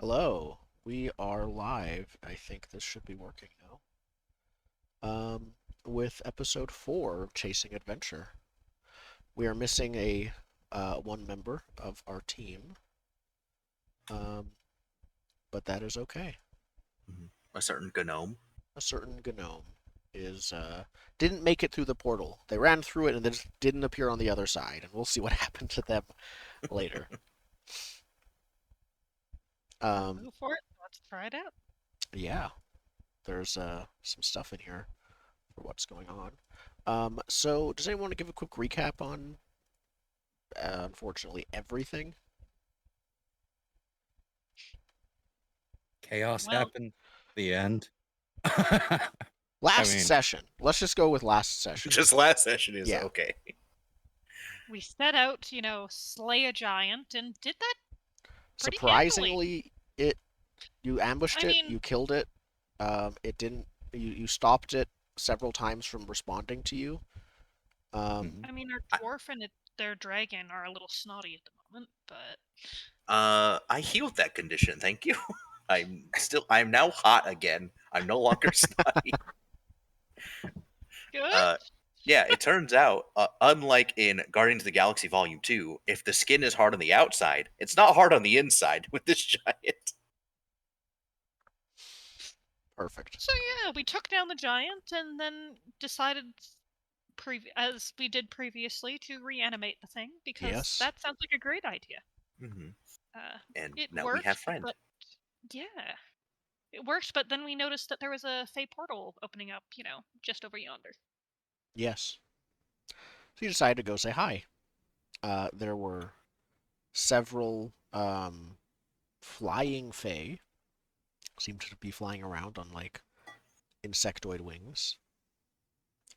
Hello, we are live. I think this should be working now. With episode 4 of Chasing Adventure. We are missing a one member of our team, um, but that is okay. A certain gnome. A certain gnome is didn't make it through the portal. They ran through it and then just didn't appear on the other side, and we'll see what happened to them later. Um, Go for it. Let's try it out. yeah, there's some stuff in here for what's going on. So does anyone want to give a quick recap on unfortunately everything? Chaos Well, happened. The end. I Last mean, session. Let's just go with last session. Just last session is Yeah. okay. we set out, slay a giant and did that pretty handily. Surprisingly, you ambushed I it, mean, you killed it. It didn't. You stopped it several times from responding to you. our dwarf and their dragon are a little snotty at the moment, but I healed that condition, thank you. I'm now hot again. I'm no longer snotty. good. Yeah, it turns out, unlike in Guardians of the Galaxy Volume 2, if the skin is hard on the outside, it's not hard on the inside with this giant. Perfect. So yeah, we took down the giant and then decided, as we did previously, to reanimate the thing because Yes. that sounds like a great idea. Mm-hmm. And It now worked, we have friend. but yeah, it worked. But then we noticed that there was a Fey portal opening up, just over yonder. Yes. So you decided to go say hi. There were several flying fae. Seemed to be flying around on like insectoid wings.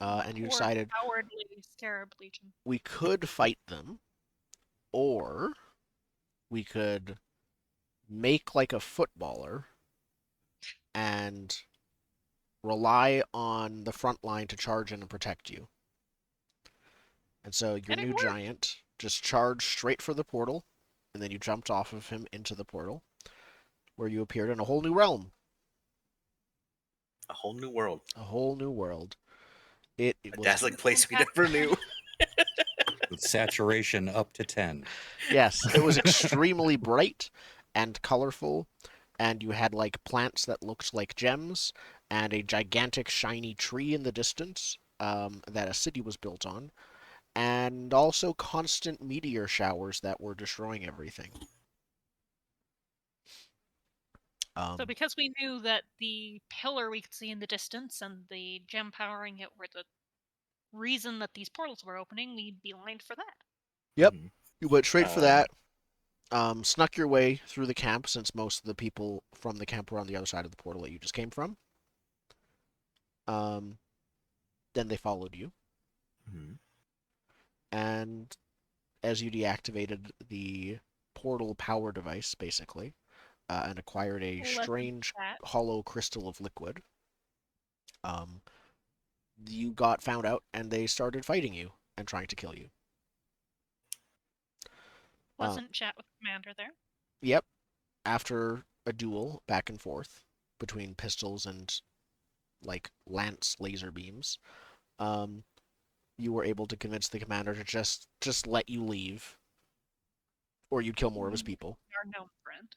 And you Poor decided cowardly scarab legion. we could fight them, or we could make like a footballer and rely on the front line to charge in and protect you. And so your And it new worked. giant just charged straight for the portal, and then you jumped off of him into the portal, where you appeared in a whole new realm, A whole new world. a whole new world. It A was dazzling place we never knew. with saturation up to 10. yes, it was extremely bright and colorful, and you had like plants that looked like gems, and a gigantic shiny tree in the distance that a city was built on, and also constant meteor showers that were destroying everything. So because we knew that the pillar we could see in the distance and the gem powering it were the reason that these portals were opening, we beelined for that. Yep, Mhm. you went straight for that. Snuck your way through the camp since most of the people from the camp were on the other side of the portal that you just came from. Um, then they followed you, Mhm. and as you deactivated the portal power device, basically, and acquired a strange hollow crystal of liquid, um, you got found out, and they started fighting you and trying to kill you. Pleasant chat with the commander there. Yep. After a duel back and forth between pistols and like lance laser beams, um, you were able to convince the commander to just let you leave, or you'd kill more of his people. Our gnome friend.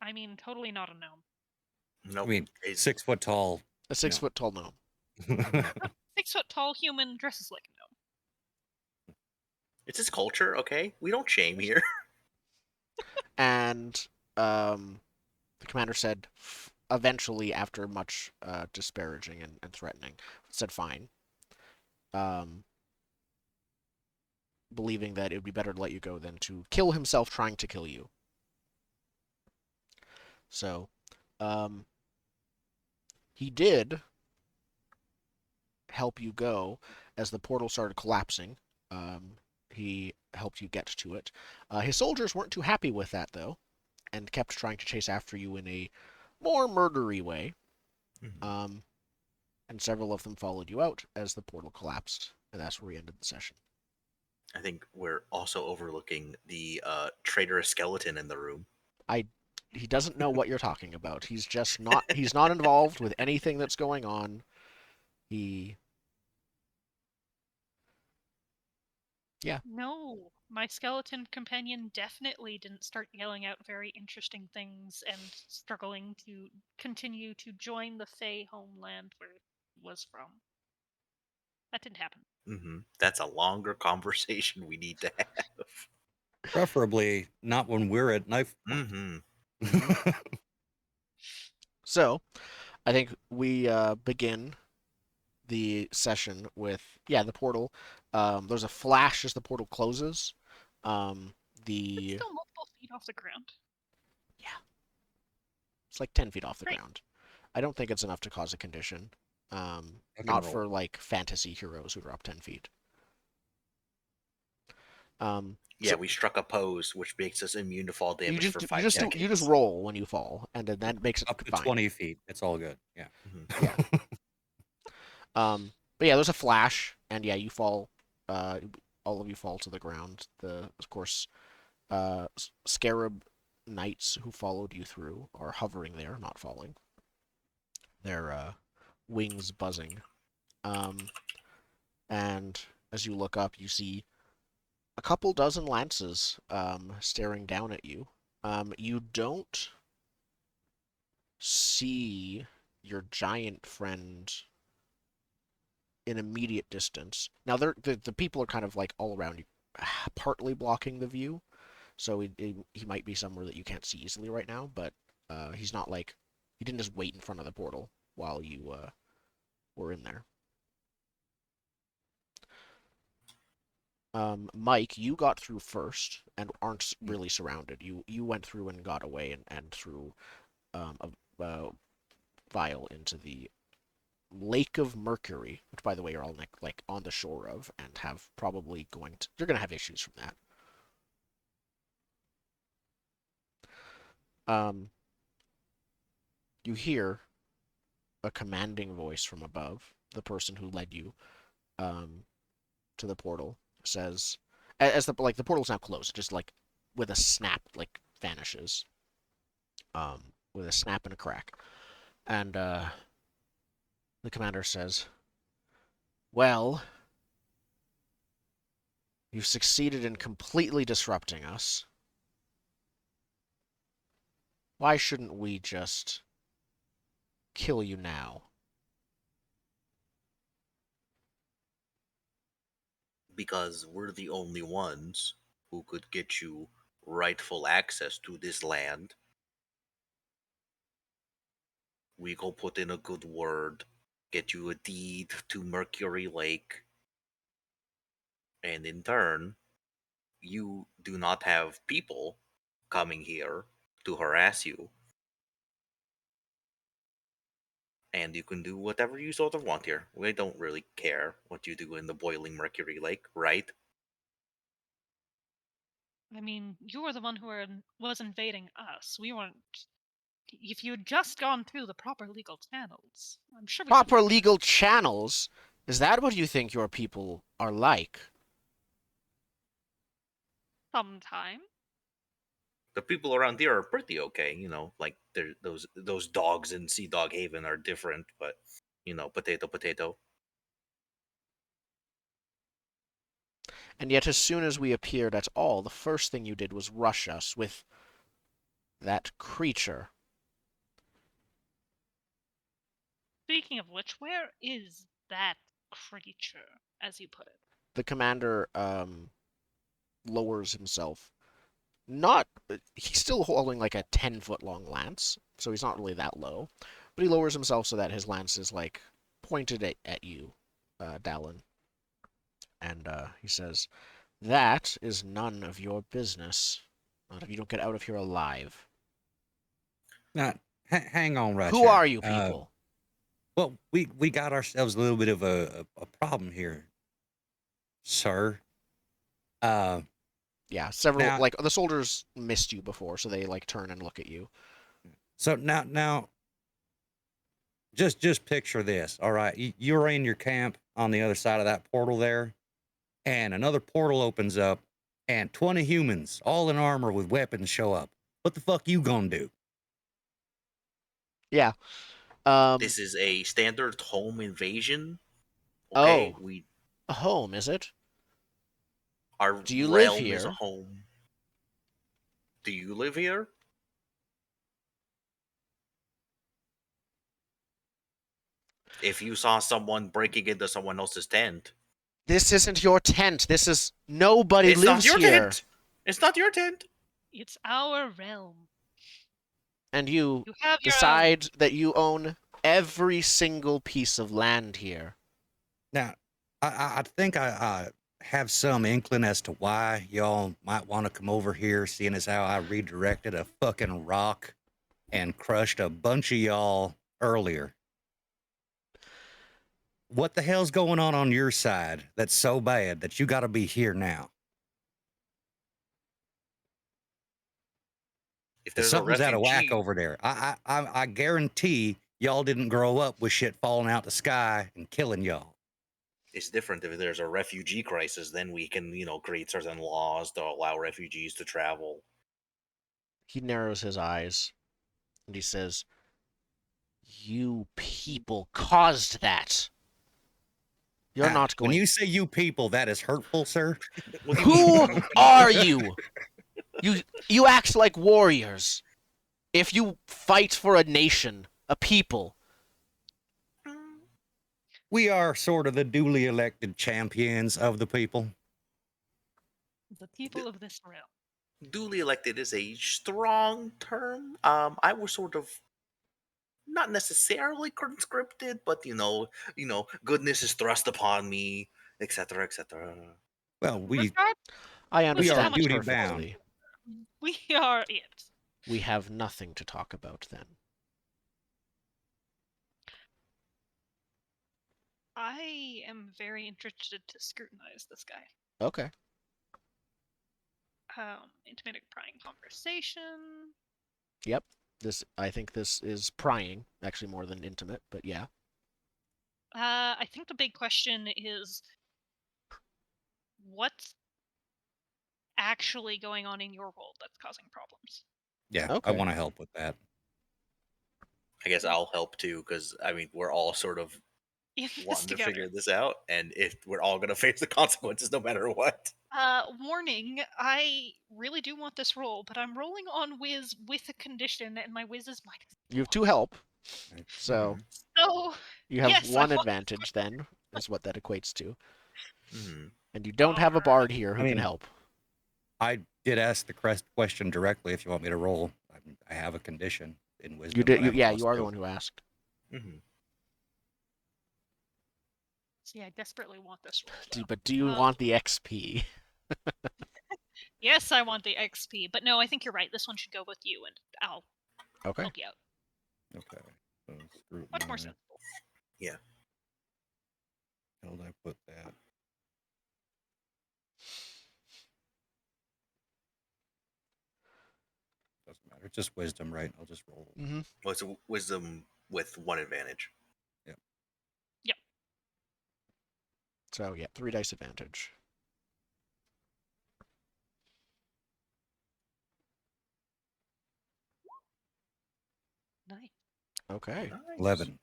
I mean, totally not a gnome. Nope. I mean, 6 foot tall. A 6 foot tall gnome. 6 foot tall human dresses like a gnome. It's his culture, okay? We don't shame here. And the commander said, eventually, after much disparaging and threatening, said fine. Believing that it would be better to let you go than to kill himself trying to kill you. So, he did help you go as the portal started collapsing. He helped you get to it. His soldiers weren't too happy with that, though, and kept trying to chase after you in a more murdery way. Mhm. And several of them followed you out as the portal collapsed, and that's where we ended the session. I think we're also overlooking the traitorous skeleton in the room. I he doesn't know what you're talking about. He's just not. He's not involved with anything that's going on. He. Yeah. No, my skeleton companion definitely didn't start yelling out very interesting things and struggling to continue to join the Fey homeland where it was from. That didn't happen. That's a longer conversation we need to have. Preferably not when we're at knife point. So, I think we begin the session with the portal. There's a flash as the portal closes. It's The still multiple feet off the ground. It's like 10 feet off the Great. ground. I don't think it's enough to cause a condition. roll. Not for like fantasy heroes who drop 10 feet. Yeah, we struck a pose which makes us immune to fall damage for 5 seconds. You just roll when you fall, and then that makes it Up to fine. 20 feet. It's all good. Yeah. Yeah. But yeah, there's a flash, and yeah, you fall. All of you fall to the ground. Of course, scarab knights who followed you through are hovering there, not falling. Their wings buzzing. And as you look up, you see a couple dozen lances staring down at you. You don't see your giant friend in immediate distance. Now, the people are kind of like all around you, partly blocking the view, so he might be somewhere that you can't see easily right now, but he's not like, he didn't just wait in front of the portal while you were in there. Mike, you got through first and aren't really surrounded. You went through and got away and threw a vial into the Lake of Mercury, which by the way you're all like on the shore of and have probably you're going to have issues from that. You hear a commanding voice from above. The person who led you to the portal says, as the portal's now closed, just like with a snap, like vanishes. With a snap and a crack, and the commander says, "Well, you've succeeded in completely disrupting us. Why shouldn't we just kill you now?" Because we're the only ones who could get you rightful access to this land. We go put in a good word, get you a deed to Mercury Lake, and in turn, you do not have people coming here to harass you. And you can do whatever you sort of want here. We don't really care what you do in the boiling Mercury Lake, right? I mean, you were the one who was invading us. We weren't. If you had just gone through the proper legal channels, I'm sure we Proper legal channels? Is that what you think your people are like? sometime. The people around here are pretty okay, like those dogs in Sea Dog Haven are different, but potato potato. And yet, as soon as we appeared at all, the first thing you did was rush us with that creature. Speaking of which, where is that creature, as you put it? The commander lowers himself. Not, he's still holding like a 10-foot long lance, so he's not really that low. But he lowers himself so that his lance is like pointed at you, Dallen. And he says, "That is none of your business. Not if you don't get out of here alive." Now, hang on right Who there. are you people? Well, we got ourselves a little bit of a problem here, sir. Yeah, several now- like the soldiers missed you before, so they like turn and look at you. So now, just picture this. All right, you're in your camp on the other side of that portal there, and another portal opens up, and 20 humans, all in armor with weapons, show up. What the fuck you gonna do? Yeah. This is a standard home invasion. Okay, Oh, we a home, is it? our Do you live realm is a here? home. Do you live here? If you saw someone breaking into someone else's tent, This isn't your tent. This is nobody it's not lives your here. tent. It's not your tent. It's our realm. And you You have your own. decide that you own every single piece of land here. Now, I think I have some inkling as to why y'all might want to come over here, seeing as how I redirected a fucking rock and crushed a bunch of y'all earlier. What the hell's going on your side that's so bad that you got to be here now? If there's a Something's out of whack refugee, over there. I guarantee y'all didn't grow up with shit falling out the sky and killing y'all. it's different. If there's a refugee crisis, then we can, create certain laws to allow refugees to travel. He narrows his eyes and he says, "You people caused that. You're not When going. you say you people, that is hurtful, sir. What do you Who mean? are you? You act like warriors. If you fight for a nation, a people, We are sort of the duly elected champions of the people. The people of this realm. Duly elected is a strong term. I was sort of not necessarily conscripted, but goodness is thrust upon me, etc., etc. Well, we I Regardless of are how understand much duty control bound. we are it. we have nothing to talk about then. I am very interested to scrutinize this guy. Okay. Intimate prying conversation. Yep. I think this is prying, actually more than intimate, but yeah. I think the big question is what's actually going on in your world that's causing problems? Yeah, I Okay. want to help with that. I guess I'll help too, because we're all sort of In this wanting to together. figure this out, and if we're all gonna face the consequences no matter what. Warning, I really do want this roll, but I'm rolling on whiz with a condition, and my whiz is minus. You have 2 help, so Mhm. So, you have yes, I 1 want advantage then, is what that equates to. Mhm. And you don't have a Alright. bard here who I can mean, help. I did ask the question directly if you want me to roll. I have a condition in You wisdom, did. but I have a Yeah, plus you are the 2. one who asked. Mhm. See, I desperately want this roll. But do you want the XP? Yes, I want the XP, but no, I think you're right. This one should go with you, and I'll Okay. help you out. Okay. So Much more scrutinize. sensible. Yeah. How did I put that? Doesn't matter. It's just wisdom, right? I'll just roll. Mm-hmm. Well, it's a wisdom with 1 advantage. So yeah, 3 dice advantage. Nice. Okay. Nice. 11.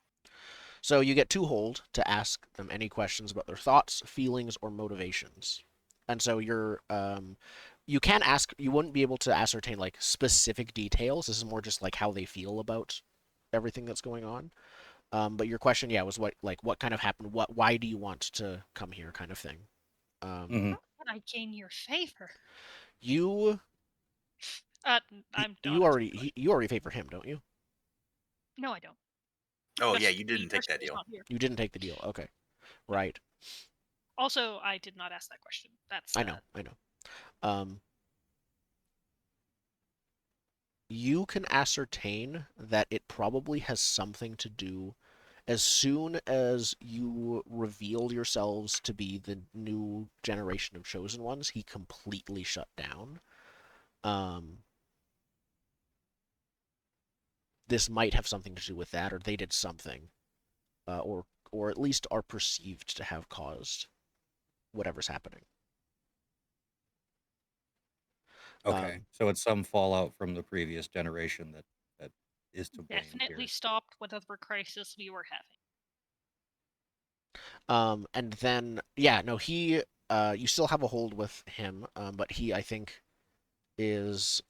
So you get 2 hold to ask them any questions about their thoughts, feelings, or motivations. And so you can ask. You wouldn't be able to ascertain like specific details. This is more just like how they feel about everything that's going on. But your question, yeah, was what kind of happened? Why do you want to come here, kind of thing. Mhm. How can I gain your favor? You I'm you not answering already the question. you already favor him, don't you? No, I don't. Oh That's yeah, you the didn't take person that who's deal. not here. You didn't take the deal. Okay, right. Also, I did not ask that question. That's I know. Um, you can ascertain that it probably has something to do as soon as you revealed yourselves to be the new generation of chosen ones, he completely shut down. This might have something to do with that, or they did something, or at least are perceived to have caused whatever's happening. Okay. So it's some fallout from the previous generation that is to blame Definitely here. stopped whatever crisis we were having. And then yeah, no, you still have a hold with him, but he I think is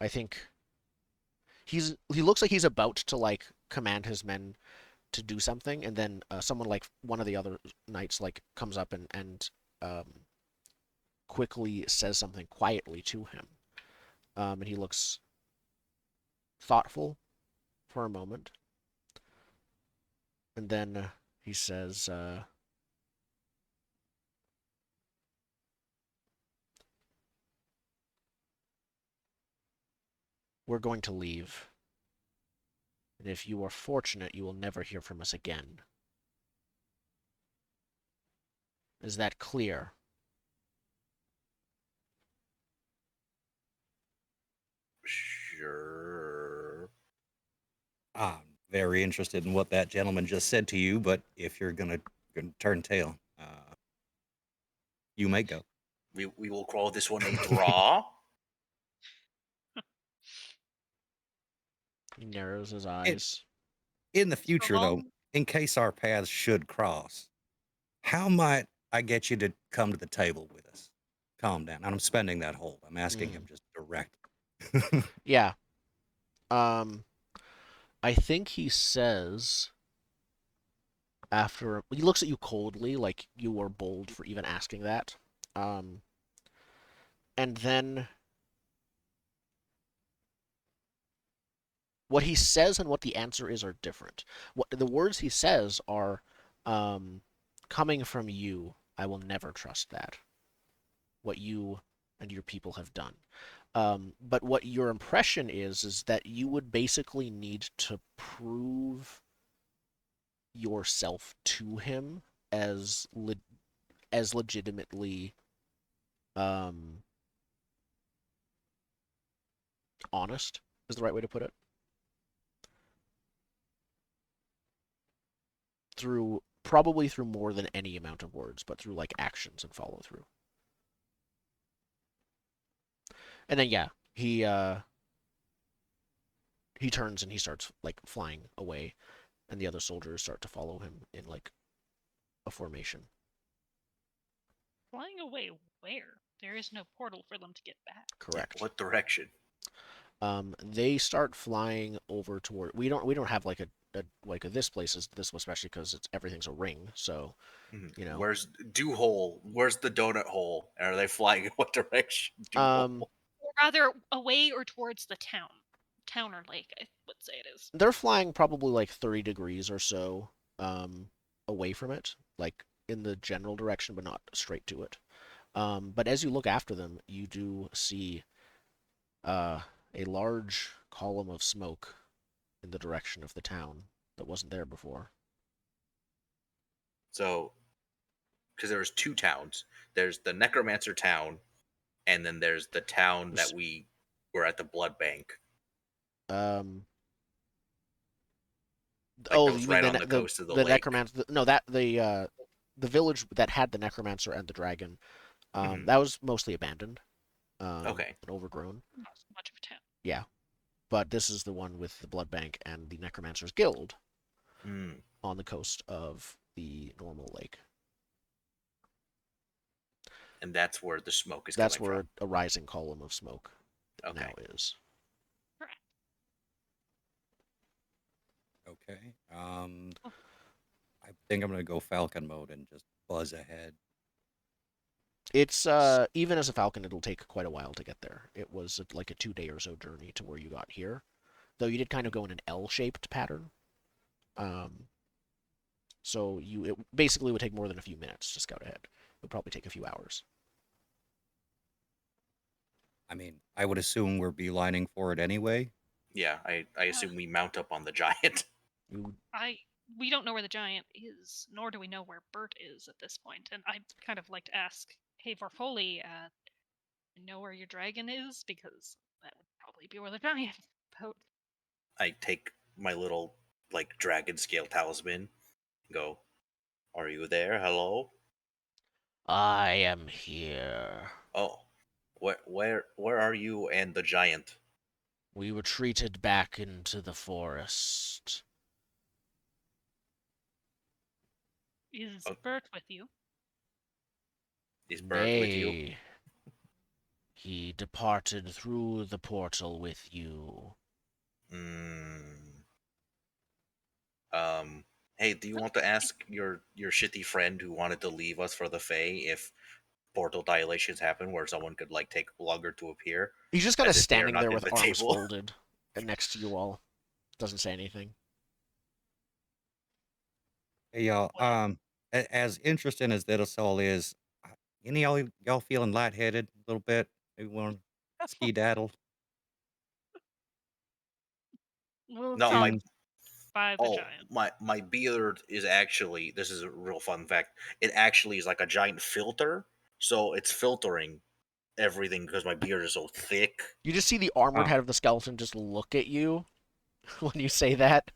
I think he looks like he's about to like command his men to do something, and then someone like one of the other knights like comes up and quickly says something quietly to him, and he looks thoughtful for a moment, and then he says, "We're going to leave, and if you are fortunate, you will never hear from us again. Is that clear?" Sure. I'm very interested in what that gentleman just said to you, but if you're gonna turn tail, you may go. We will call this one a draw. He narrows his In, eyes. in the So future, though, long. in case our paths should cross, how might I get you to come to the table with us? Calm down. And I'm spending that hold. I'm asking him just directly. Yeah. Um, I think he says after he looks at you coldly, like you were bold for even asking that. Um, and then what he says and what the answer is are different. What the words he says are, um, "Coming from you, I will never trust that. What you and your people have done." But what your impression is that you would basically need to prove yourself to him as as legitimately um, honest is the right way to put it. Through probably through more than any amount of words, but through like actions and follow through. And then yeah, he turns and he starts like flying away, and the other soldiers start to follow him in like a formation. Flying away where? There is no portal for them to get back. Yeah, Correct. what direction? They start flying over toward. We don't have like a this place is this, especially because it's everything's a ring. So you know. Where's Dew Hole? Where's the donut hole? And are they flying in what direction? Dew Um, Hole. Or rather, away or towards the town. Town or lake, I would say it is. they're flying probably like 30 degrees or so away from it, like in the general direction, but not straight to it. But as you look after them, you do see uh, a large column of smoke in the direction of the town that wasn't there before. So, because there's two towns. There's the Necromancer town, and then there's the town that we were at the blood bank. Um, Like that oh, was you mean right on the coast of the the lake. necromancer? No, that the village that had the necromancer and the dragon. Mhm. That was mostly abandoned, Okay. and overgrown. Not so much of a town. Yeah, but this is the one with the blood bank and the necromancer's guild Mm. on the coast of the normal lake. And that's where the smoke is That's coming where from. a rising column of smoke now Okay. is. Correct. Okay. Oh, I think I'm gonna go Falcon mode and just buzz ahead. It's even as a falcon, it'll take quite a while to get there. It was like a 2 day or so journey to where you got here, though you did kind of go in an L-shaped pattern. Um, so it basically would take more than a few minutes to scout ahead. It would probably take a few hours. I mean, I would assume we're beelining for it anyway. Yeah, I assume we mount up on the giant. You we don't know where the giant is, nor do we know where Bert is at this point. And I kind of like to ask, hey, Varfoli, know where your dragon is? Because that would probably be where the giant is. I take my little like dragon scale talisman. Go. Are you there? Hello. I am here. Oh. Where are you and the giant? We retreated back into the forest. Is Oh, Bert with you? is Bert with you? Nay, he departed through the portal with you. Hmm. Um. Hey, do you want to ask your shitty friend who wanted to leave us for the Fae if portal dilations happen where someone could like take longer to appear, He's just kind of as if they are standing not there in with the arms table? folded next to you all. Doesn't say anything. Hey, y'all. As interesting as this all is, any y'all feeling lightheaded a little bit? Maybe want to ski daddle? We'll No, talk my Tunes? by the giant. my beard is actually, this is a real fun fact. It actually is like a giant filter, so it's filtering everything because my beard is so thick. You just see the armored Oh, head of the skeleton just look at you when you say that.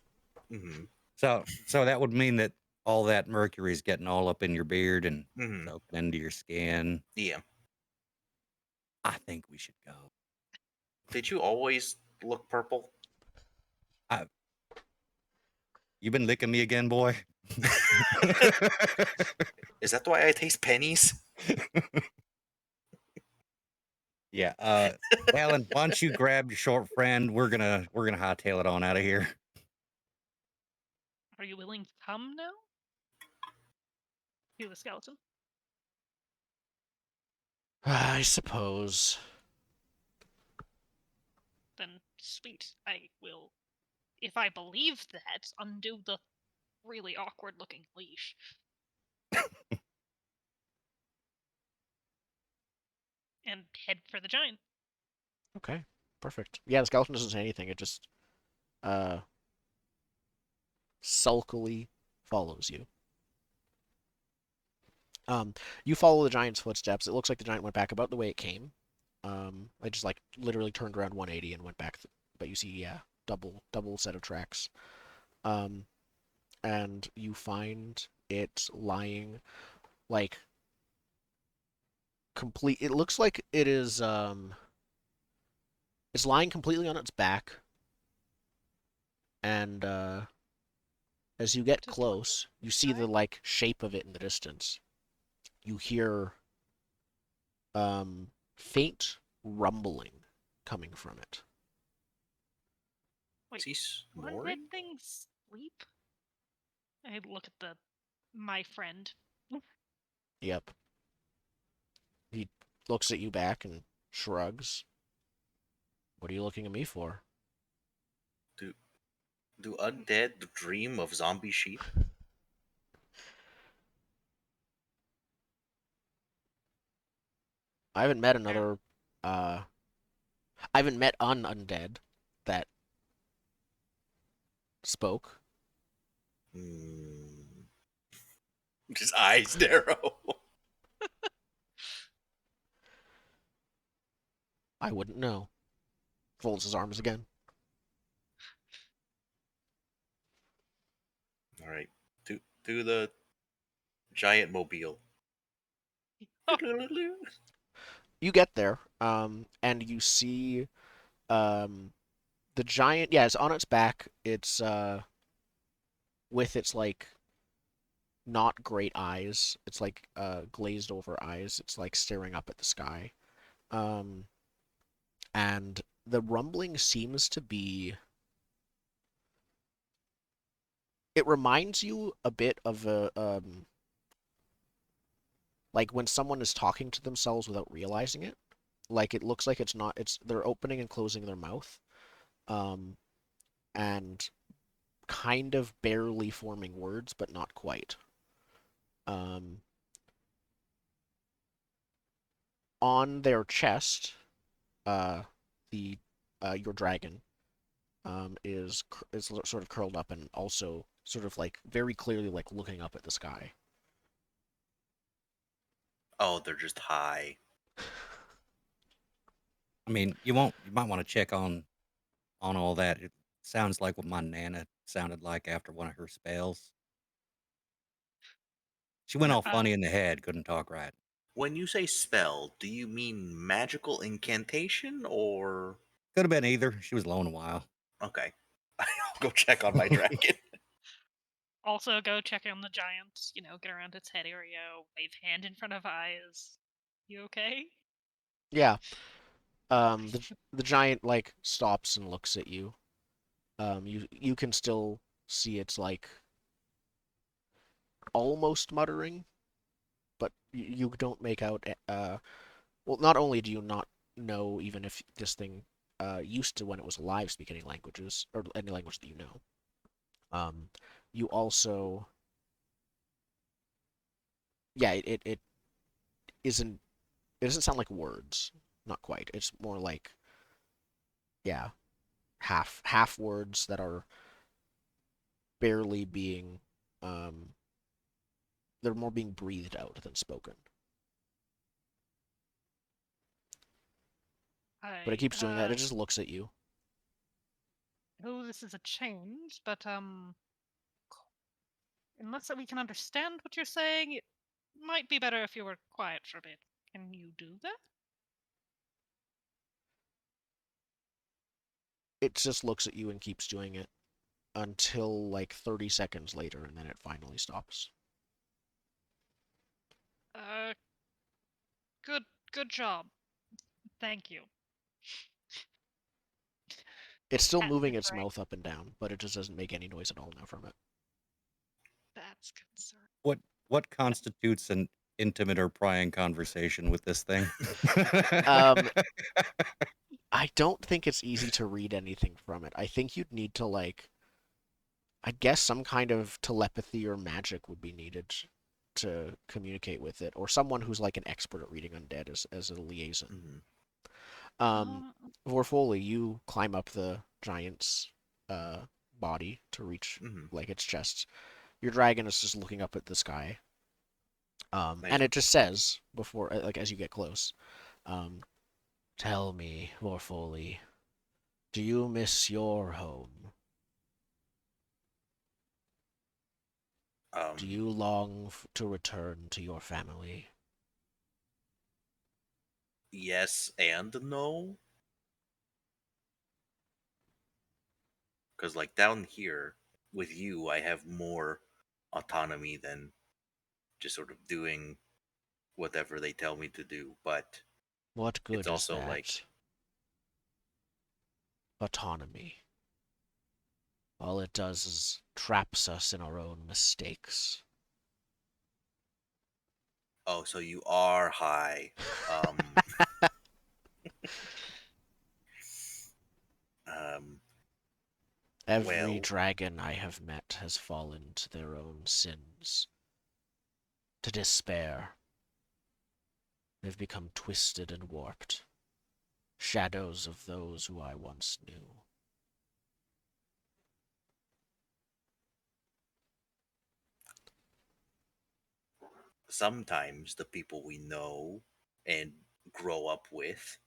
Hmm. so that would mean that all that mercury is getting all up in your beard and Hmm. soaking into your skin. Yeah. I think we should go. Did you always look purple? I, you been licking me again, boy? Is that why I taste pennies? Yeah. Dallen, why don't you grab your short friend? We're gonna hightail it on out of here. Are you willing to come now? To the skeleton. I suppose. Then sweet. I will, if I believe that, undo the really awkward looking leash. And head for the giant. Okay, perfect. Yeah, the skeleton doesn't say anything. It just uh sulkily follows you. You follow the giant's footsteps. It looks like the giant went back about the way it came. I just like literally turned around 180 and went back. But you see, yeah, double set of tracks. Um, and you find it lying like complete. It looks like it is it's lying completely on its back. And as you get Just look close, you see the like shape of it in the distance. You hear faint rumbling coming from it. Is Wait, he what did snoring? things sleep? I look at my friend. Yep. He looks at you back and shrugs. What are you looking at me for? Do do undead dream of zombie sheep? I haven't met Yeah. another. Uh, I haven't met an undead that spoke. Hmm. His eyes narrow. I wouldn't know. Folds his arms again. All right. Do the giant mobile. You get there, and you see the giant. Yeah, it's on its back. It's with its like not great eyes. It's like glazed over eyes. It's like staring up at the sky. Um, and the rumbling seems to be. It reminds you a bit of a like when someone is talking to themselves without realizing it. Like it looks like it's not. It's they're opening and closing their mouth, um, and kind of barely forming words, but not quite. Um, on their chest, uh, the your dragon is sort of curled up and also sort of like very clearly like looking up at the sky. Oh, they're just high. I mean, you might want to check on all that. It sounds like what my nana sounded like after one of her spells. She went all Uh, funny in the head, couldn't talk right. When you say spell, do you mean magical incantation or Could have been either. She was alone a while. okay? I'll go check on my dragon. Also, go check on the giant. Get around its head area. Wave hand in front of eyes. You okay? Yeah. The giant like stops and looks at you. You can still see it's like almost muttering, but you don't make out. Well, not only do you not know even if this thing used to when it was alive speak any languages or any language that you know. You also, yeah, it isn't. It doesn't sound like words. Not quite. It's more like, yeah, half words that are barely being um they're more being breathed out than spoken. But it I keeps doing that. It just looks at you. know this is a change, but unless that we can understand what you're saying, it might be better if you were quiet for a bit. Can you do that? It just looks at you and keeps doing it until like 30 seconds later, and then it finally stops. Uh, good job. Thank you. It's still Pat the moving its dragon. mouth up and down, but it just doesn't make any noise at all now from it. That's concerned. What constitutes an intimate or prying conversation with this thing? Um, I don't think it's easy to read anything from it. I think you'd need to like, I guess some kind of telepathy or magic would be needed to communicate with it, or someone who's like an expert at reading undead as a liaison. Mhm. Um, Vorfoli, you climb up the giant's body to reach Mhm. like its chest. Your dragon is just looking up at the sky. Nice. And it just says before, like as you get close, um, tell me, Vorfoli, do you miss your home? Do you long to return to your family? Yes and no, because like down here with you, I have more autonomy than just sort of doing whatever they tell me to do. But What it's good is also like, that? Autonomy. All it does is traps us in our own mistakes. oh, so you are high. Um, um, Every well, dragon I have met has fallen to their own sins, to despair. They've become twisted and warped, shadows of those who I once knew. sometimes the people we know and grow up with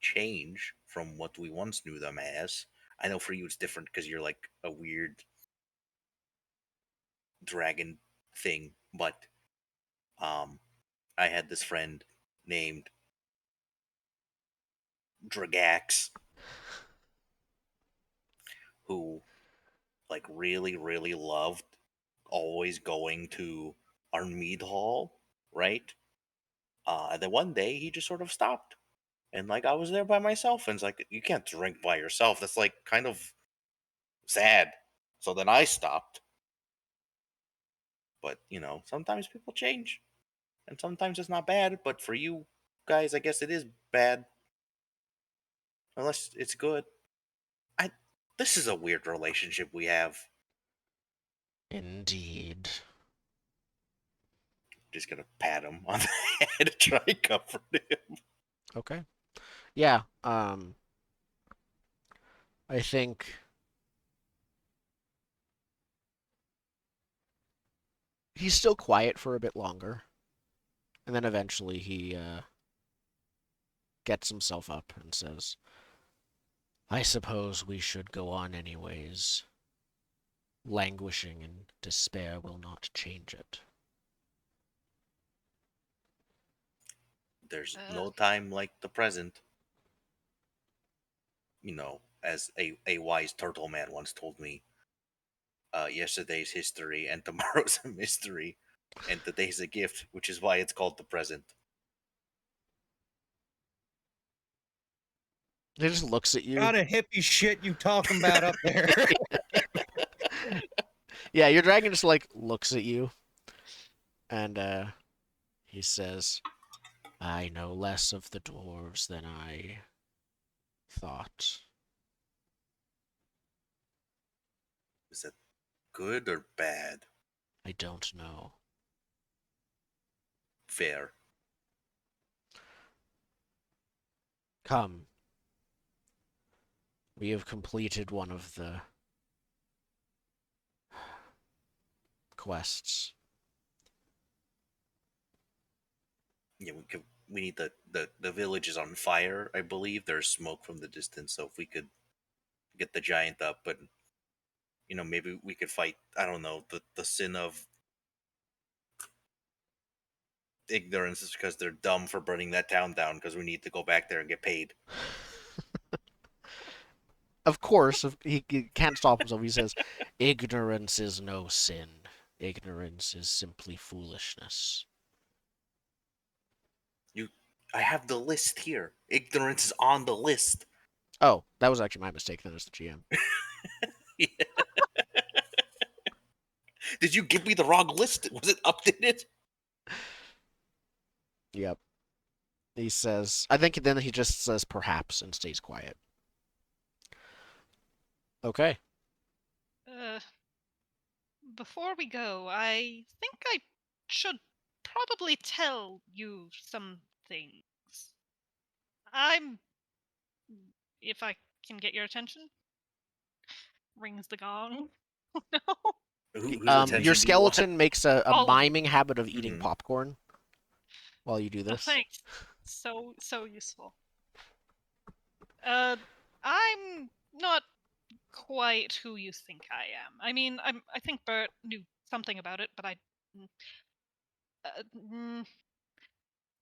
change from what we once knew them as. I know for you it's different because you're like a weird dragon thing, but um, I had this friend named Dragax who like really loved always going to our mead hall, right? And then one day he just sort of stopped, and like I was there by myself, and it's like you can't drink by yourself. That's like kind of sad. So then I stopped. But sometimes people change, and sometimes it's not bad. But for you guys, I guess it is bad, unless it's good. I This is a weird relationship we have. Indeed. Just gonna pat him on the head to try and comfort him. Okay. Yeah, I think he's still quiet for a bit longer, and then eventually he gets himself up and says, I suppose we should go on anyways. Languishing in despair will not change it. There's Uh, no time like the present. As a wise turtle man once told me, yesterday's history and tomorrow's a mystery, and today's a gift, which is why it's called the present. He just looks at you. Kind of hippie shit you talking about up there? Yeah, your dragon just like looks at you, and he says, "I know less of the dwarves than I thought." Is that good or bad? I don't know. Fair. Come. We have completed one of the quests. Yeah, we need the village is on fire, I believe. There's smoke from the distance, so if we could get the giant up, but maybe we could fight, I don't know, the sin of ignorance is because they're dumb for burning that town down because we need to go back there and get paid. Of course, he can't stop himself. He says, "Ignorance is no sin. Ignorance is simply foolishness." I have the list here. Ignorance is on the list. Oh, that was actually my mistake then as the GM. Did you give me the wrong list? Was it updated? Yep. He says, I think then he just says perhaps and stays quiet. Okay. Before we go, I think I should probably tell you some things. I'm. If I can get your attention, rings the gong. No. Whose Your attention do you want? skeleton makes a All of miming habit of eating Mhm. popcorn while you do Oh, this. thanks. So useful. I'm not quite who you think I am. I mean, I think Bert knew something about it, but I. Uh, mm,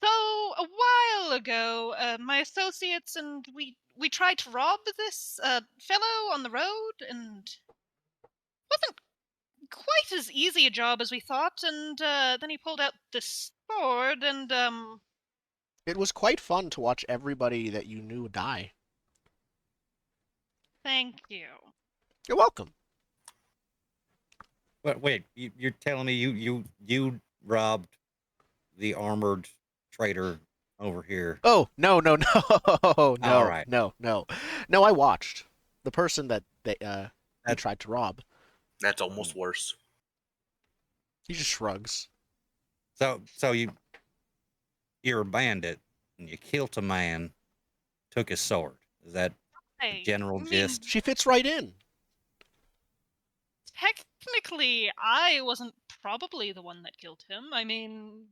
So a while ago, my associates and we tried to rob this fellow on the road, and wasn't quite as easy a job as we thought. And then he pulled out this sword, and It was quite fun to watch everybody that you knew die. thank you. You're welcome. Wait, you're telling me you robbed the armored trader over here? Oh, no, no, no, All no, right, no, no. No, I watched. The person that he that tried to rob. That's almost worse. He just shrugs. so you're a bandit and you killed a man, took his sword. Is that the I general mean, gist? She fits right in. technically, I wasn't probably the one that killed him. I mean,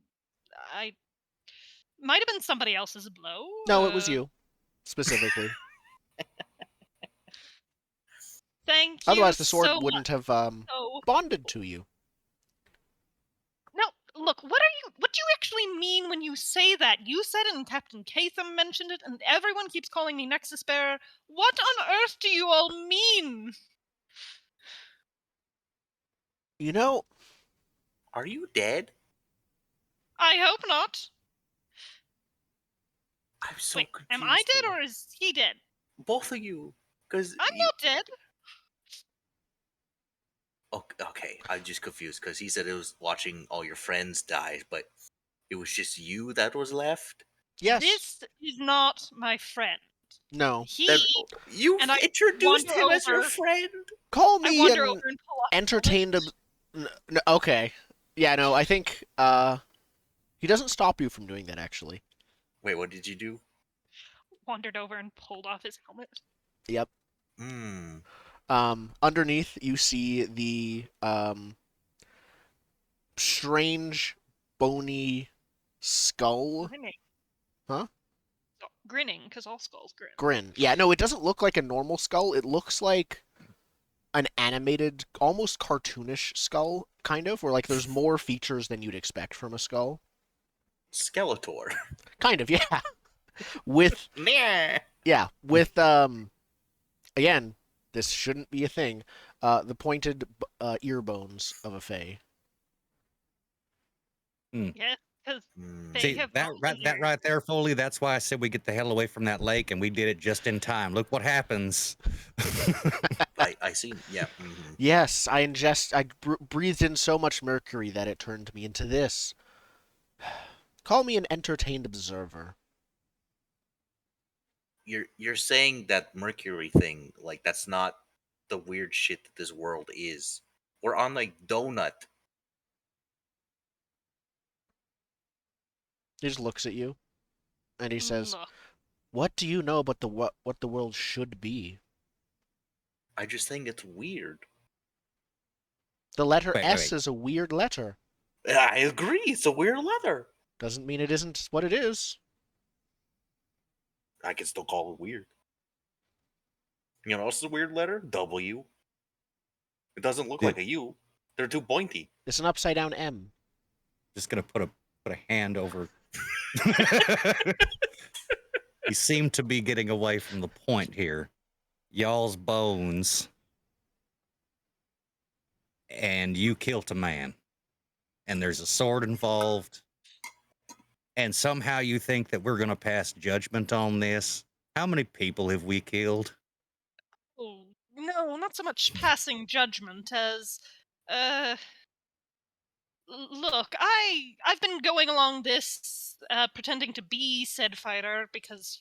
I might have been somebody else's blow. No, it was you, specifically. Thank you Otherwise, the sword so wouldn't much. have So, bonded to you. now, look, what do you actually mean when you say that? You said it and Captain Catham mentioned it, and everyone keeps calling me Nexus Bearer. What on earth do you all mean? You know, Are you dead? I hope not. I'm so Wait, confused. am I dead here. or is he dead? Both of you? Because I'm not dead. Okay, I'm just confused because he said it was watching all your friends die, but it was just you that was left. yes, This is not my friend. no. Then He you and I introduced wander him as your over. friend. Call I me wander an over and pull off his entertained. helmet. Okay. Yeah, no, I think he doesn't stop you from doing that actually. Wait, what did you do? Wandered over and pulled off his helmet. Yep. Hmm. Underneath you see the strange bony skull. Grinning. Huh? Grinning, because all skulls grin. Grin. Yeah, no, it doesn't look like a normal skull. It looks like an animated, almost cartoonish skull, kind of, where like there's more features than you'd expect from a skull. Skeletor. Kind of, yeah. With Nah. again, this shouldn't be a thing. The pointed ear bones of a fae. Yes, because they See have that bones right, in that ears. right there, Foley. That's why I said we get the hell away from that lake, and we did it just in time. Look what happens. I see. Yeah. Mm-hmm. Yes, I breathed in so much mercury that it turned me into this. Call me an entertained observer. You're saying that Mercury thing, like that's not the weird shit that this world is. We're on like donut. He just looks at you and he says, Look, "What do you know about what the world should be?" I just think it's weird. The letter Wait, wait, S wait. is a weird letter. I agree. It's a weird letter. Doesn't mean it isn't what it is. I can still call it weird. You know, what's a weird letter? W. It doesn't look Did, like a U. They're too pointy. It's an upside down M. just gonna put a hand over. He seemed to be getting away from the point here. Y'all's bones, and you killed a man, and there's a sword involved, and somehow you think that we're gonna pass judgment on this. How many people have we killed? oh, no, not so much passing judgment as, uh, look, I've been going along this, pretending to be said fighter because,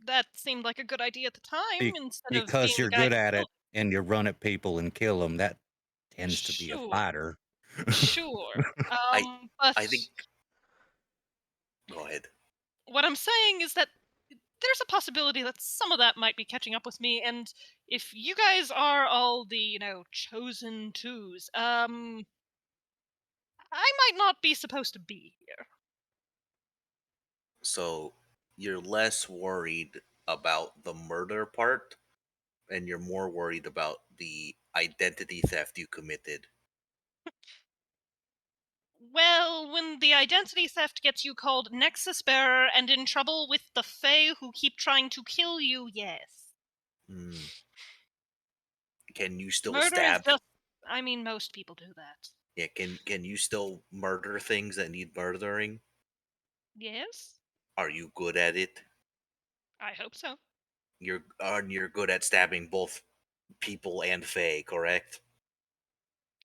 that seemed like a good idea at the time Be- instead of being because the you're guy good who at it killed. and you run at people and kill them. That tends to be a Sure, fighter. sure. I But I think. Go ahead. what I'm saying is that there's a possibility that some of that might be catching up with me, and if you guys are all the, chosen twos, I might not be supposed to be here. So you're less worried about the murder part, and you're more worried about the identity theft you committed. Well, when the identity theft gets you called Nexus Bearer and in trouble with the Fae who keep trying to kill you, yes. Hmm. Can you still Murder is stab? just. I mean, most people do that. Yeah. Can you still murder things that need murdering? Yes? Are you good at it? I hope so. You're good at stabbing both people and Fae, correct?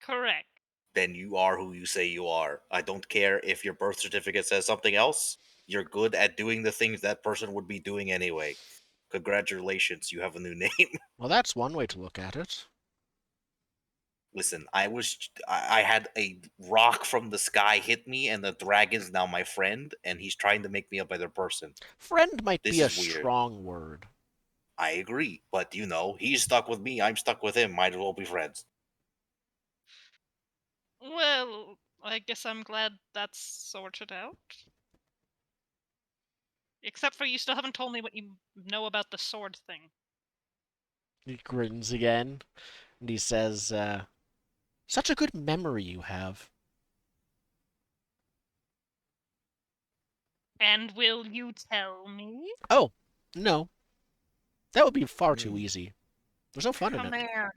Correct. Then you are who you say you are. I don't care if your birth certificate says something else. You're good at doing the things that person would be doing anyway. Congratulations, you have a new name. Well, that's one way to look at it. Listen, I had a rock from the sky hit me, and the dragon's now my friend, and he's trying to make me a better person. Friend might This be a is weird. strong word. I agree, but he's stuck with me. I'm stuck with him. Might as well be friends. Well, I guess I'm glad that's sorted out. Except for you still haven't told me what you know about the sword thing. He grins again and he says, "Such a good memory you have." And will you tell me? Oh, no. That would be far too Hmm. easy. There's no fun in it. Command.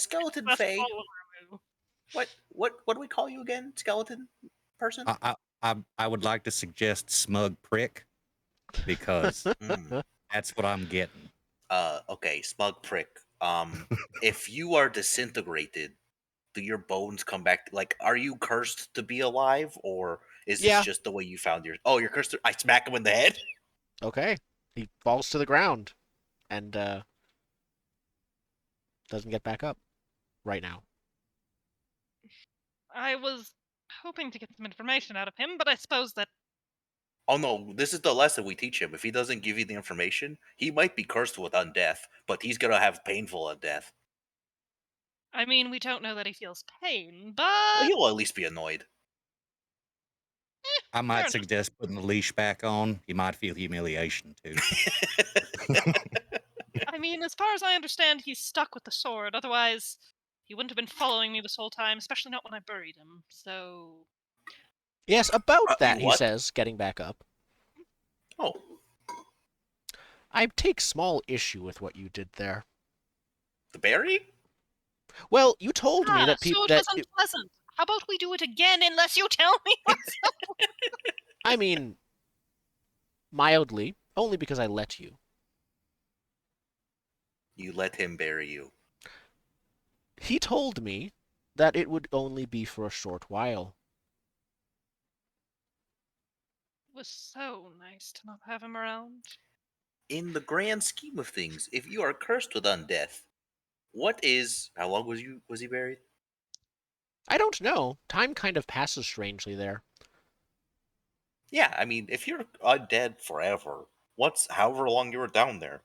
Skeleton That's Fae. all I know. What do we call you again? Skeleton person? I would like to suggest smug prick because Hmm. that's what I'm getting. Okay, smug prick. If you are disintegrated, do your bones come back? Like, are you cursed to be alive, or is this Yeah, just the way you found your? Oh, you're cursed. I smack him in the head. okay. He falls to the ground and doesn't get back up right now. I was hoping to get some information out of him, but I suppose that. Oh no, this is the lesson we teach him. If he doesn't give you the information, he might be cursed with undeath, but he's gonna have painful undeath. I mean, we don't know that he feels pain, Well, but. he'll at least be annoyed. I Fair might enough. suggest putting the leash back on. He might feel humiliation too. I mean, as far as I understand, he's stuck with the sword. Otherwise, he wouldn't have been following me this whole time, especially not when I buried him. So. Yes, about You that, he what? says, getting back up. Oh, I take small issue with what you did there. the berry? Well, you told me Ah, that so people it that was unpleasant. How about we do it again unless you tell me what's up? I mean mildly, only because I let you. You let him bury you. He told me that it would only be for a short while. It was so nice to not have him around. In the grand scheme of things, if you are cursed with undeath, what is how long was he buried? I don't know. Time kind of passes strangely there. Yeah, I mean, if you're undead forever, what's however long you were down there,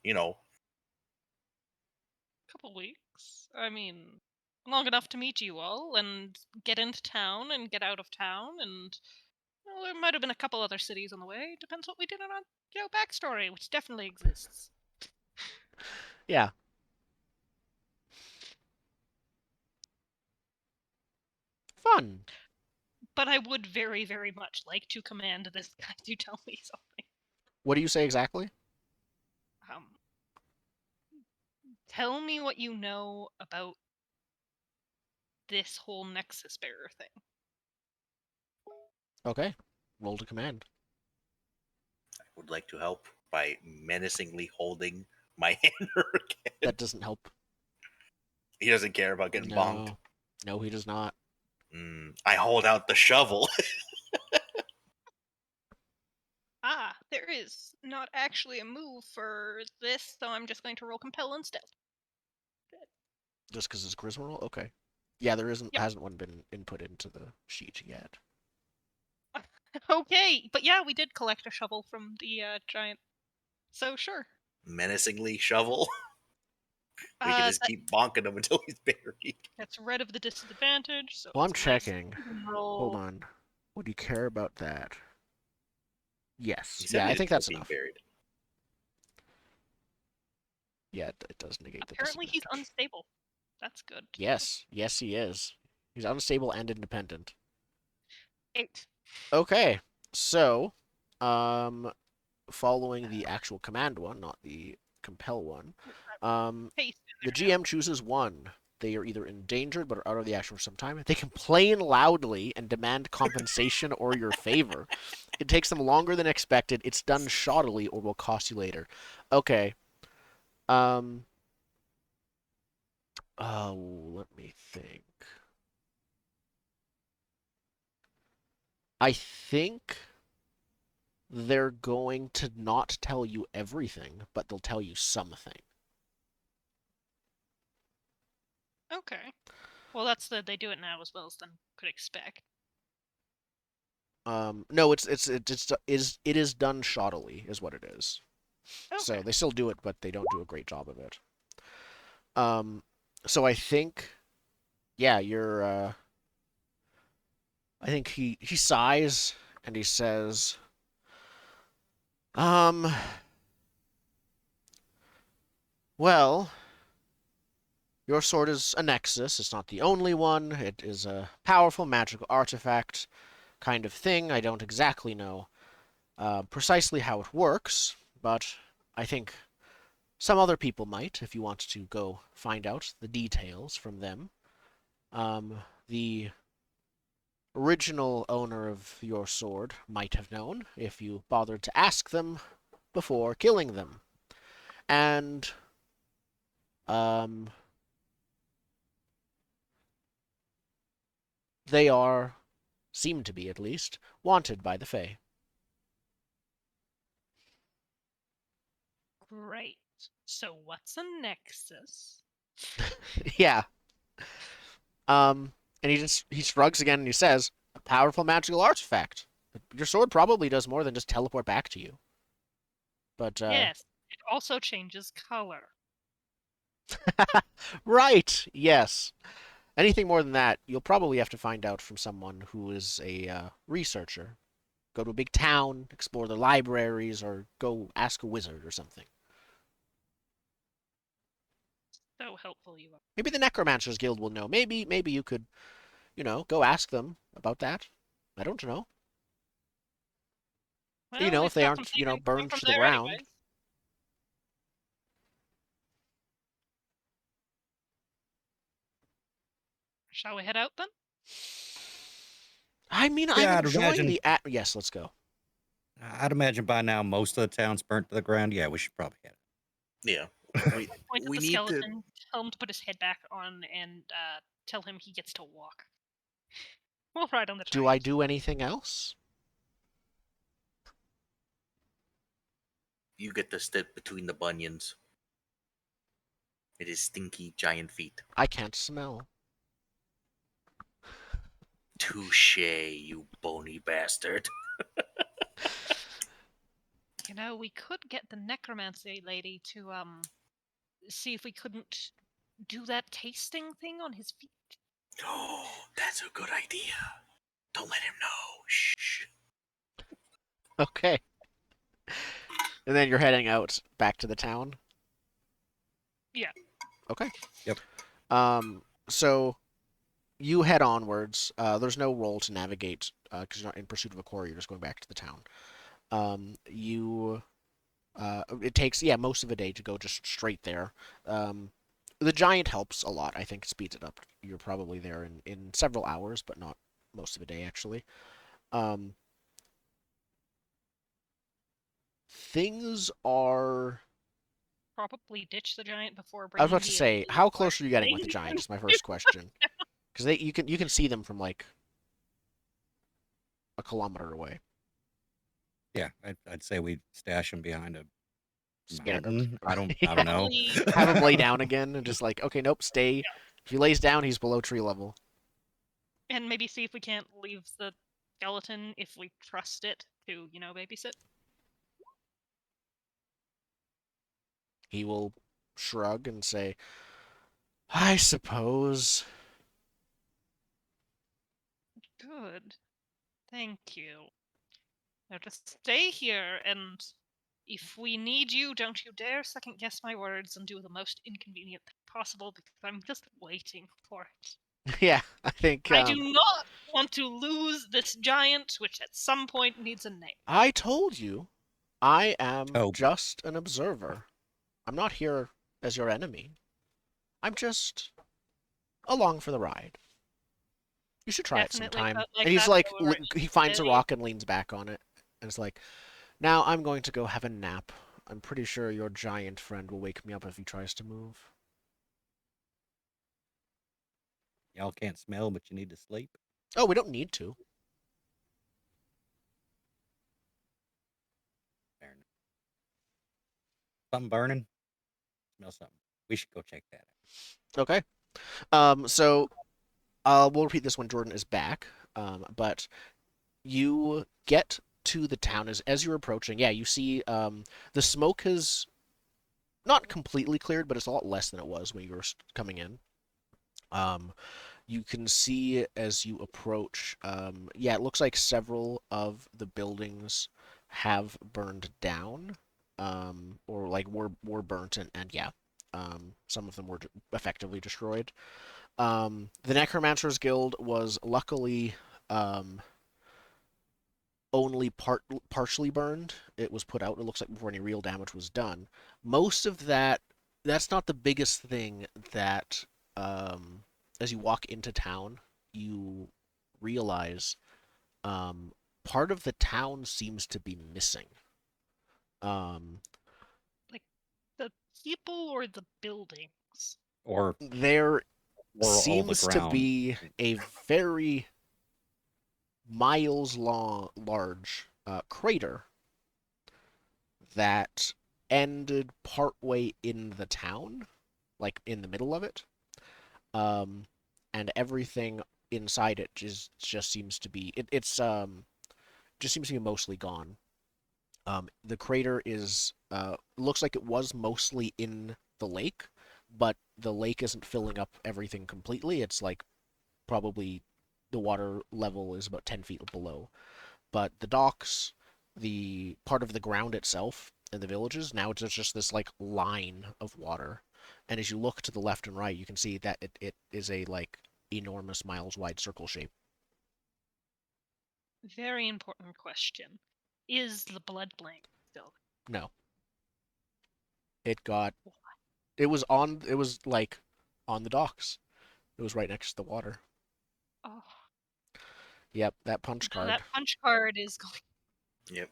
Couple weeks. I mean, long enough to meet you all and get into town and get out of town, and well, there might have been a couple other cities on the way. Depends what we did on our, backstory, which definitely exists. Yeah. Fun. But I would very, very much like to command this guy to tell me something. What do you say exactly? Um, tell me what you know about this whole Nexus Bearer thing. Okay. Roll to command. would like to help by menacingly holding my hammer again. That doesn't help. He doesn't care about getting bonked. No. No, he does not. I hold out the shovel. Ah, there is not actually a move for this, so I'm just going to roll Compel instead. Just because it's charisma roll? Okay. Yeah, there Yep. hasn't one been input into the sheet yet. Okay, but yeah, we did collect a shovel from the giant. So sure. Menacingly shovel. We can just That keep bonking him until he's buried. gets rid of the disadvantage, so Well, I'm it's a nice checking. even roll. Hold on. Would you care about that? Yes. He said Yeah, he I didn't think care that's being enough. buried. Yeah, it does negate the Apparently he's disadvantage. unstable. That's good. Yes. Yes, he is. He's unstable and independent. 8. Okay. So, following the actual command one, not the compel one, Paste the in there GM chooses one. They are either endangered but are out of the action for some time. They complain loudly and demand compensation or your favor. It takes them longer than expected. It's done shoddily or will cost you later. Okay. Um. Oh, let me think. I think they're going to not tell you everything, but they'll tell you something. now. Okay. Well, that's they do it now as well as then could expect. No, it is done shoddily, is what it is. So Okay. they still do it, but they don't do a great job of it. Um, so I think, yeah, you're. I think he sighs and he says, um, well, your sword is a nexus. It's not the only one. It is a powerful magical artifact kind of thing. I don't exactly know precisely how it works, but I think some other people might, if you want to go find out the details from them. The original owner of your sword might have known if you bothered to ask them before killing them. And, um, they are, seem to be at least, wanted by the Fae. Great. So what's a nexus? Yeah. And he shrugs again and he says, a powerful magical artifact. Your sword probably does more than just teleport back to you. But, Yes. It also changes color. right, yes. Anything more than that, you'll probably have to find out from someone who is a researcher. Go to a big town, explore the libraries, or go ask a wizard or something. So helpful you are. Maybe the Necromancers Guild will know. Maybe you could, go ask them about that. I don't know. You Well, know, if we've they got some aren't, paving to go burned from to the there ground. anyways. Shall we head out then? I mean, Yeah, I'm I'd enjoying imagine. the Yes, let's go. I'd imagine by now most of the town's burnt to the ground. Yeah, we should probably head. Yeah. We Point at we the need to. skeleton, tell him to put his head back on, and tell him he gets to walk. We'll ride on the Do I giant. do anything else? You get to step between the bunions. It is stinky giant feet. I can't smell. Touche, you bony bastard. You know, we could get the necromancy lady to see if we couldn't do that tasting thing on his feet. Oh, that's a good idea. Don't let him know. Shh. Okay. And then you're heading out back to the town? Yeah. Okay. Yep. So you head onwards. There's no roll to navigate because you're not in pursuit of a quarry. You're just going back to the town. It takes most of a day to go just straight there. The giant helps a lot. I think speeds it up. You're probably there in several hours, but not most of a day actually. Um, things are. Probably ditch the giant before I was bringing about to the say, how close are you getting with the lady giant? in. Is my first question. Because you can see them from like a kilometer away. Yeah, I'd say we stash him behind a Scared. mountain. I don't know. Probably Have him lay down again and just like, okay, nope, stay. Yeah. If he lays down, he's below tree level. And maybe see if we can't leave the skeleton if we trust it to, babysit. He will shrug and say, I suppose. Good. Thank you. Now just stay here, and if we need you, don't you dare second guess my words and do the most inconvenient thing possible, because I'm just waiting for it. Yeah, I think I do not want to lose this giant, which at some point needs a name. I told you I am Oh. just an observer. I'm not here as your enemy. I'm just along for the ride. You should try it Definitely sometime. felt like And he's that, like, though, he finds a really. rock and leans back on it. And it's like, now I'm going to go have a nap. I'm pretty sure your giant friend will wake me up if he tries to move. Y'all can't smell, but you need to sleep. Oh, we don't need to. Fair enough. Something burning. Smell something. We should go check that out. Okay. So we'll repeat this when Jordan is back. But you get to the town as you're approaching. Yeah, you see the smoke has not completely cleared, but it's a lot less than it was when you were coming in. You can see as you approach. Yeah, it looks like several of the buildings have burned down, or like were burnt, and yeah, some of them were effectively destroyed. The Necromancers Guild was luckily only partially burned. It was put out, it looks like, before any real damage was done. Most of that's not the biggest thing that, as you walk into town, you realize part of the town seems to be missing. Um, Like, the people or the buildings? Or there all the seems to ground. be a very miles long, large crater that ended partway in the town, like in the middle of it. Um, and everything inside it just seems to be it's just seems to be mostly gone. The crater is looks like it was mostly in the lake, but the lake isn't filling up everything completely. It's like probably the water level is about 10 feet below. But the docks, the part of the ground itself, and the villages, now it's just this like line of water. And as you look to the left and right, you can see that it is a like enormous miles wide circle shape. Very important question. Is the blood blame still? No. It was like on the docks. It was right next to the water. Oh, Yep, that punch no, card. that punch card is going Yep.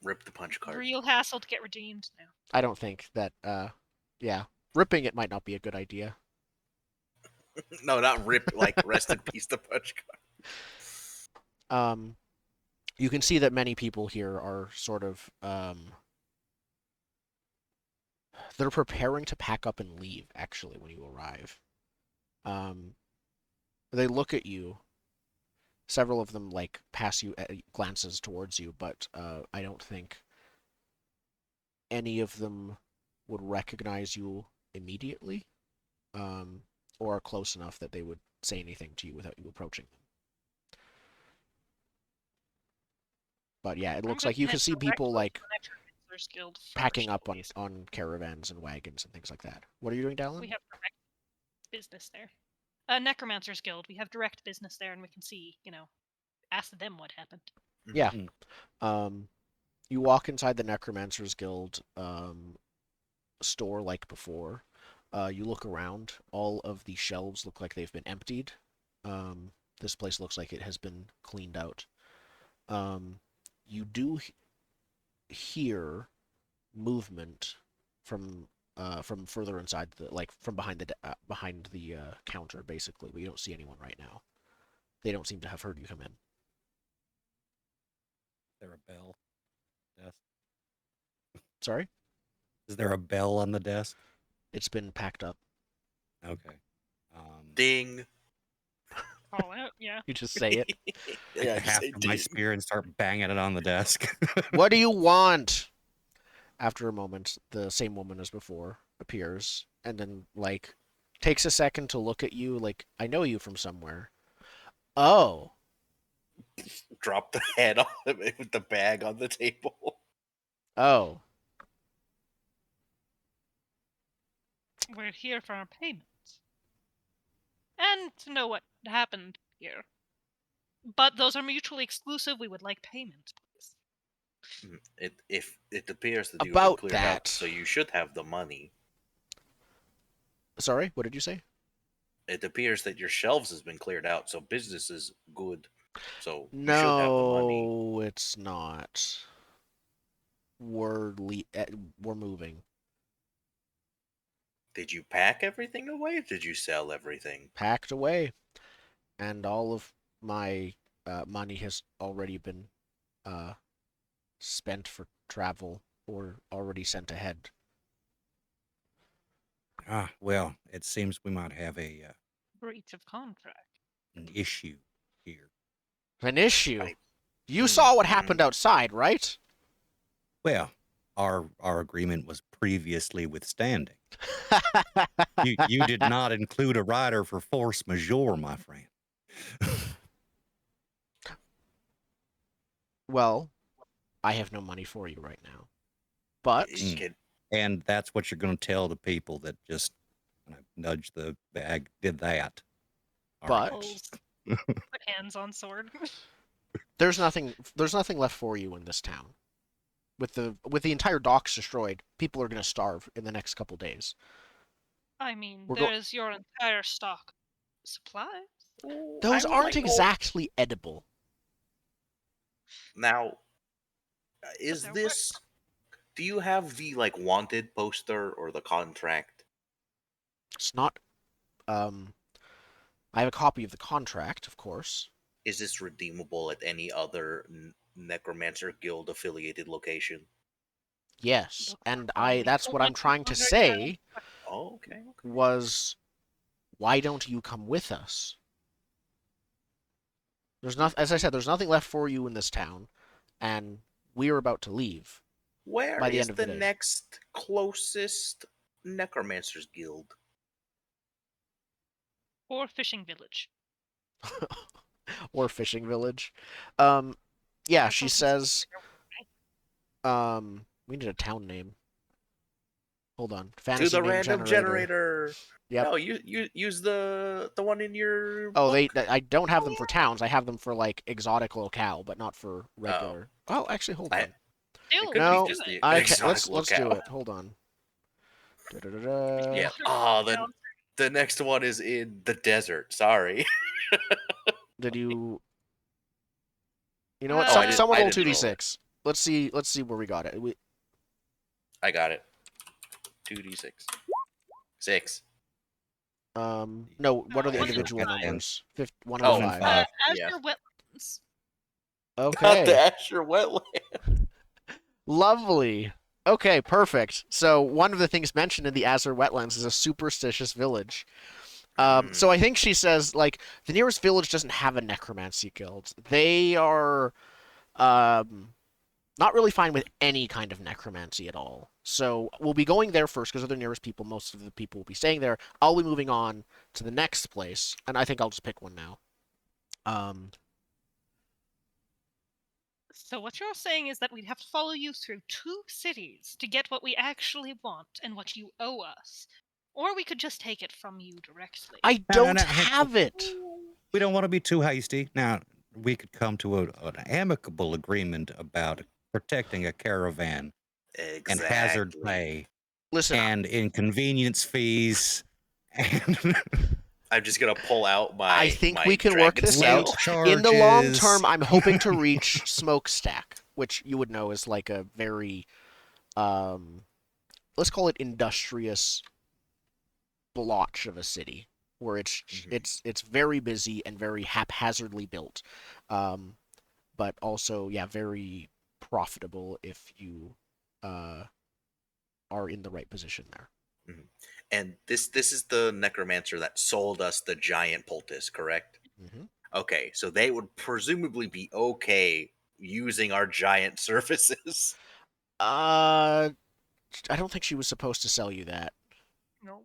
Rip the punch card. real hassle to get redeemed now. I don't think that yeah. Ripping it might not be a good idea. No, not rip. Like rest in peace, the punch card. You can see that many people here are sort of they're preparing to pack up and leave actually when you arrive. They look at you. Several of them like pass you glances towards you, but I don't think any of them would recognize you immediately, or are close enough that they would say anything to you without you approaching them. But yeah, it looks like you can see people like packing up on caravans and wagons and things like that. What are you doing, Dallen? We have direct business there. Necromancer's Guild. We have direct business there, and we can see, ask them what happened. Yeah. You walk inside the Necromancer's Guild store like before. You look around. All of the shelves look like they've been emptied. This place looks like it has been cleaned out. You do hear movement from further inside from behind the counter basically, but you don't see anyone right now. They don't seem to have heard you come in. Is there a bell? Desk? Sorry? Is there a bell on the desk? It's been packed up. Okay. Ding. Call out, yeah. You just say it. Yeah, I just have say my ding. spear and start banging it on the desk. What do you want? After a moment, the same woman as before appears and then takes a second to look at you like, I know you from somewhere. Oh. Drop the head on with the bag on the table. Oh. We're here for our payments. And to know what happened here. But those are mutually exclusive. We would like payment, please. It appears that you've About been cleared that. out, so you should have the money. Sorry, what did you say? It appears that your shelves has been cleared out, so business is good. So you No, should have the money. it's not. We're moving. Did you pack everything away? Or did you sell everything? Packed away, and all of my money has already been spent for travel or already sent ahead. Well, it seems we might have Breach of contract. an issue here. An issue. I- You saw what happened outside, right? Well, our agreement was previously withstanding. You did not include a rider for force majeure, my friend. Well, I have no money for you right now. But And that's what you're going to tell the people that just nudged the bag, did that. All right. but Put hands on sword. there's nothing left for you in this town. With the entire docks destroyed, people are going to starve in the next couple days. I mean, We're there's your entire stock supplies. Those I would aren't like to- exactly edible. Now, is they're this? Do you have the wanted poster or the contract? It's not. I have a copy of the contract, of course. Is this redeemable at any other Necromancer Guild affiliated location? Yes, Looks and like that's what I'm trying to say. Oh, okay. Was why don't you come with us? As I said, there's nothing left for you in this town, and we're about to leave. Where by the is end of the the day. next closest Necromancer's Guild? Or fishing village. Or fishing village. Yeah, she says. We need a town name. Hold on. To Fantasy the name random generator. Yep. No, you use the one in your Oh, book. I don't have them for towns. I have them for like exotic locale, but not for regular. Oh, actually, hold I, on. it Still, could No, be just the I can, exotic let's do locale. it. Hold on. Da-da-da-da. Yeah. Oh, the next one is in the desert. Sorry. Did you? You know what? Oh, I didn't- Someone I roll didn't two d roll it. six. Let's see. Let's see where we got it. I got it. 2d6. 6. No. What are the one and individual five. numbers? 1 and Oh, 5. yeah. Azure Wetlands. Not Okay. the Asher Wetland. Lovely. Okay, perfect. So one of the things mentioned in the Azure Wetlands is a superstitious village. So I think she says like the nearest village doesn't have a necromancy guild. They are not really fine with any kind of necromancy at all. So we'll be going there first because they're the nearest people. Most of the people will be staying there. I'll be moving on to the next place, and I think I'll just pick one now. So what you're saying is that we'd have to follow you through 2 cities to get what we actually want and what you owe us. Or we could just take it from you directly. I don't have it. We don't want to be too hasty. Now, we could come to an amicable agreement about protecting a caravan and hazard pay Listen, and inconvenience fees and I'm just gonna pull out my. I think my we can work dragon this scale. out. charges. In the long term, I'm hoping to reach Smokestack, which you would know is like a very, let's call it industrious blotch of a city, where it's very busy and very haphazardly built, but also very profitable if you are in the right position there. Mhm. And this is the necromancer that sold us the giant poultice, correct? Mm-hmm. Okay, so they would presumably be okay using our giant services. I don't think she was supposed to sell you that. No.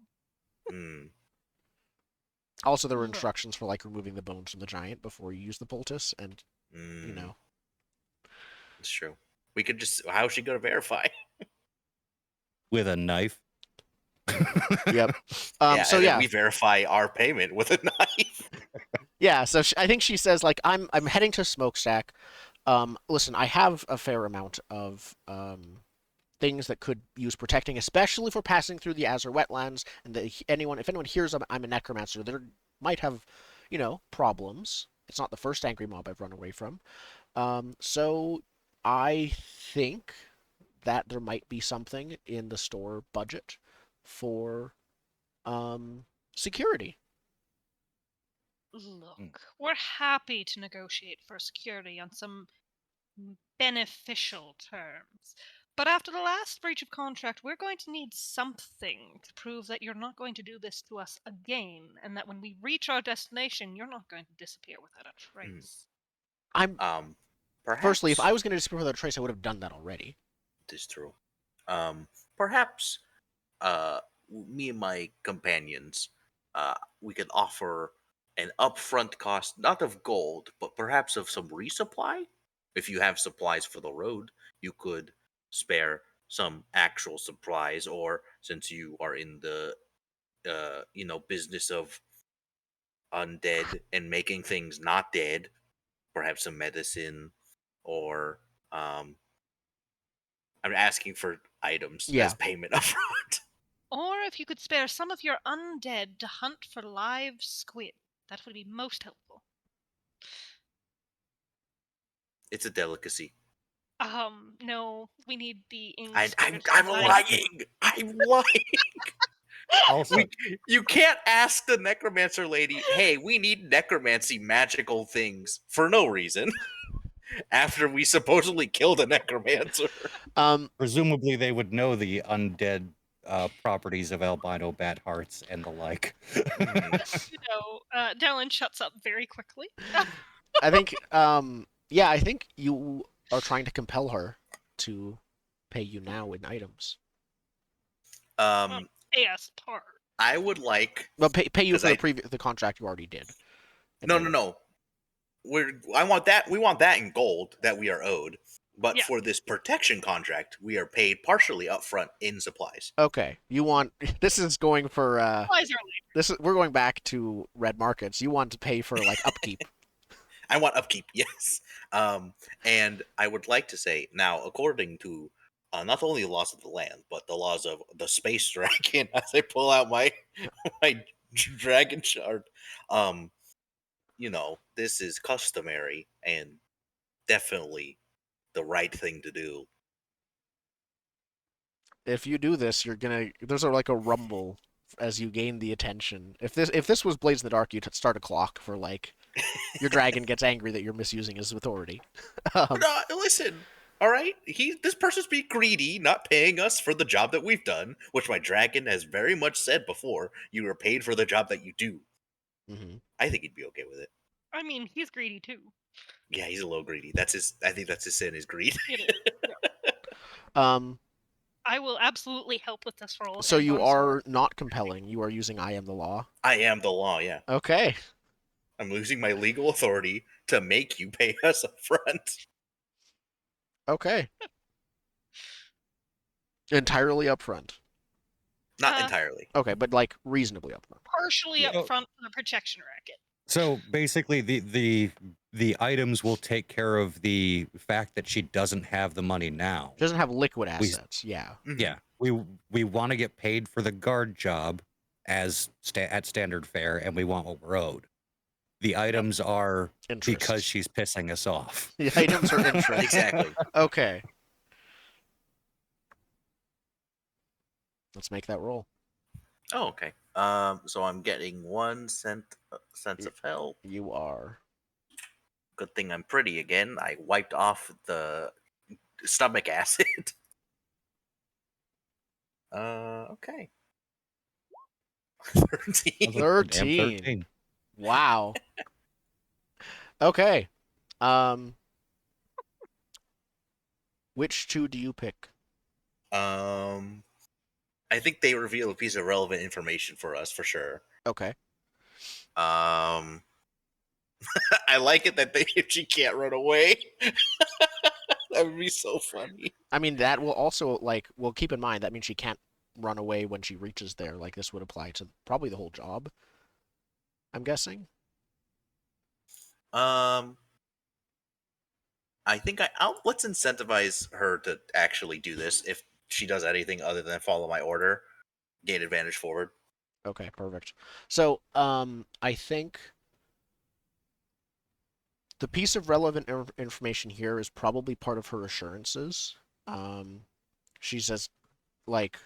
Hmm. Also, there were instructions for like removing the bones from the giant before you use the poultice, and you know. It's true. We could just. How's she gonna verify? with a knife. Yep. Yeah, So and then yeah, we verify our payment with a knife. yeah. So I think she says like I'm heading to Smokestack. Listen, I have a fair amount of things that could use protecting, especially for passing through the Azure wetlands. And if anyone hears I'm a necromancer, they might have, problems. It's not the first angry mob I've run away from. So I think that there might be something in the store budget for security. Look, we're happy to negotiate for security on some beneficial terms. But after the last breach of contract, we're going to need something to prove that you're not going to do this to us again, and that when we reach our destination, you're not going to disappear without a trace. I'm Perhaps. Firstly, if I was going to disappear without a trace, I would have done that already. This is true. Perhaps. Me and my companions, we could offer an upfront cost, not of gold, but perhaps of some resupply. If you have supplies for the road, you could spare some actual supplies, or since you are in the, business of undead and making things not dead, perhaps some medicine, or I'm asking for items as payment upfront. Or if you could spare some of your undead to hunt for live squid, that would be most helpful. It's a delicacy. No, we need the ink. I'm lying. I'm lying. Also, You can't ask the necromancer lady, hey, we need necromancy magical things for no reason after we supposedly killed a necromancer. presumably they would know the undead properties of albino bat hearts and the like. Dallen shuts up very quickly. I think, I think you are trying to compel her to pay you now in items. Yes, part. I would like. Well, pay you for the contract you already did. No. I want that. We want that in gold that we are owed. But Yeah. for this protection contract, we are paid partially upfront in supplies. Okay, you want this is going for Supplies are later. this is we're going back to red markets. You want to pay for like upkeep. I want upkeep, yes. And I would like to say now, according to not only the laws of the land, but the laws of the space dragon, as I pull out my my dragon shard, um, this is customary and definitely the right thing to do. If you do this, you're gonna there's like a rumble as you gain the attention. If this was Blades in the Dark, you'd start a clock for like your dragon gets angry that you're misusing his authority. But listen, all right, this person's being greedy, not paying us for the job that we've done, which my dragon has very much said before. You are paid for the job that you do. Mhm. I think he'd be okay with it. I mean, he's greedy too. Yeah, he's a little greedy. That's his. I think that's his sin is greed. It is. Yeah. Um, I will absolutely help with this roll. so and you I'm sorry. are not compelling. You are using I am the law. I am the law. Yeah, Okay. I'm losing my legal authority to make you pay us up front. Okay. Entirely upfront. Not entirely. Okay, but like reasonably upfront. partially Yeah. up front for the protection racket. So basically, the items will take care of the fact that she doesn't have the money now. Doesn't have liquid We- assets. Yeah. Mhm. Yeah, we want to get paid for the guard job as at standard fare, and we want what we're owed. The items are Interest. because she's pissing us off. The items are interest. Exactly. Okay. Let's make that roll. Oh, okay. So I'm getting 1 sense of help. You are. Good thing I'm pretty again. I wiped off the stomach acid. Okay. 13. 13. Wow. Okay. Which two do you pick? I think they reveal a piece of relevant information for us for sure. Okay. I like it that she can't run away. That would be so funny. I mean, that will also like. Well, keep in mind that means she can't run away when she reaches there. Like this would apply to probably the whole job. I'm guessing. I think let's incentivize her to actually do this. If she does anything other than follow my order, gain advantage forward. Okay, perfect. So, I think the piece of relevant information here is probably part of her assurances. She says, like,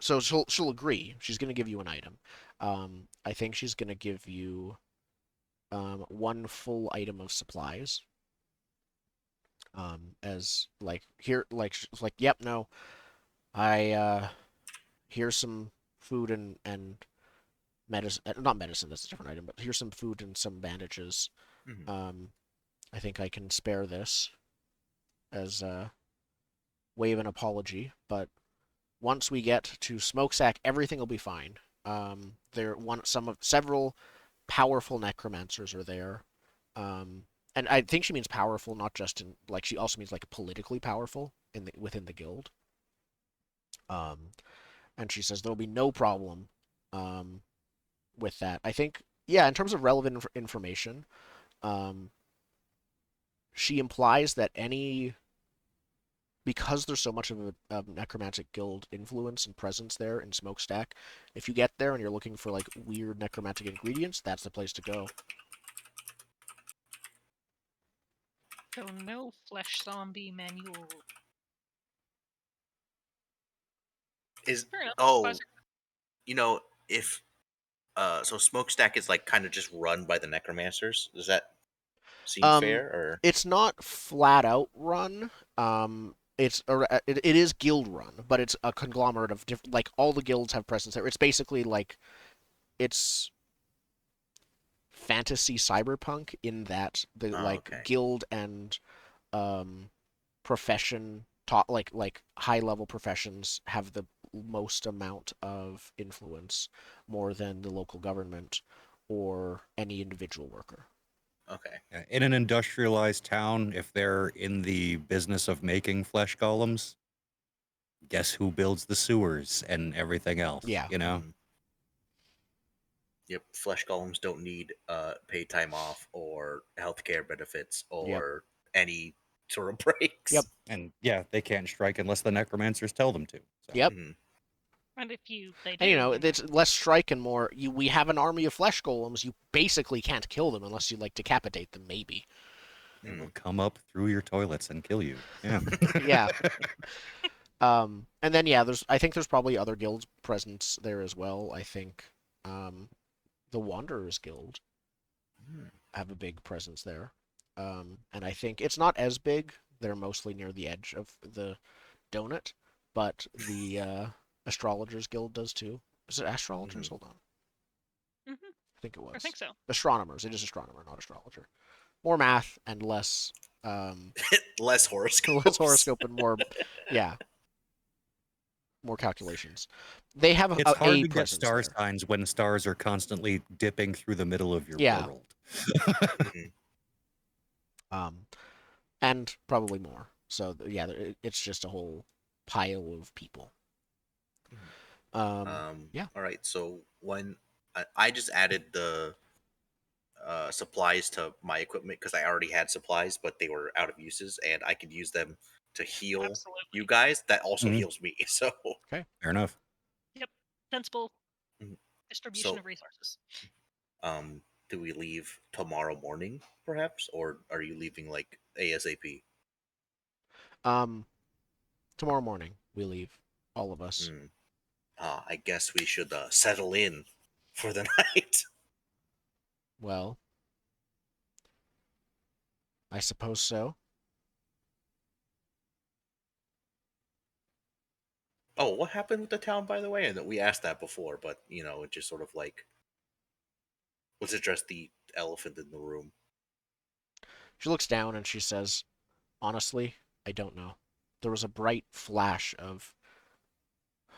so she'll agree. She's gonna give you an item. I think she's gonna give you one full item of supplies. As like here, like she's like, yep, no, I here's some food and medicine, not medicine, that's a different item, but here's some food and some bandages. Mhm. I think I can spare this as a way of an apology, but once we get to Smokestack, everything will be fine. Several powerful necromancers are there. And I think she means powerful, not just in like she also means like politically powerful within the guild. And she says there'll be no problem with that. I think, yeah, in terms of relevant information, she implies that because there's so much of a necromantic guild influence and presence there in Smokestack, if you get there and you're looking for like weird necromantic ingredients, that's the place to go. So no flesh zombie manual. Fair enough. Classic. If so Smokestack is like kind of just run by the necromancers. Does that seem fair? Or It's not flat out run. It is guild run, but it's a conglomerate of different. Like all the guilds have presence there. It's basically like it's fantasy cyberpunk in that the okay. guild and profession taught like high level professions have the most amount of influence more than the local government or any individual worker. Okay. In an industrialized town, if they're in the business of making flesh golems, guess who builds the sewers and everything else? Yeah. You know? Mhm. Yep. Flesh golems don't need paid time off or healthcare benefits or any sort of breaks. Yep. And yeah, they can't strike unless the necromancers tell them to. So. Yep. Mhm. And if they And do, it's less strike and more. We have an army of flesh golems. You basically can't kill them unless you like decapitate them, maybe. They Mm. will come up through your toilets and kill you. Yeah. Yeah. And then I think there's probably other guilds presence there as well. I think the Wanderers Guild Mm. have a big presence there. And I think it's not as big. They're mostly near the edge of the donut, but the Astrologers Guild does too. Is it astrologers? Mhm. Hold on. hmm I think it I was. think so. Astronomers. It is astronomer, not astrologer. More math and less Less horoscopes. less horoscope and more yeah, more calculations. They have It's hard a to get presence star there. signs when stars are constantly dipping through the middle of your Yeah. world. Mhm. And probably more. So yeah, it's just a whole pile of people. Yeah. All right. So when I just added the supplies to my equipment because I already had supplies, but they were out of uses, and I could use them to heal Absolutely. you guys. That also Mhm. heals me. So, Okay. Fair enough. Yep. Sensible Mhm. distribution so of resources. do we leave tomorrow morning, perhaps, or are you leaving like ASAP? Um, Tomorrow morning we leave, all of us. Mm. I guess we should settle in for the night. Well, I suppose so. Oh, what happened with the town, by the way? And we asked that before, but it just sort of like let's address the elephant in the room. She looks down and she says, "Honestly, I don't know. There was a bright flash of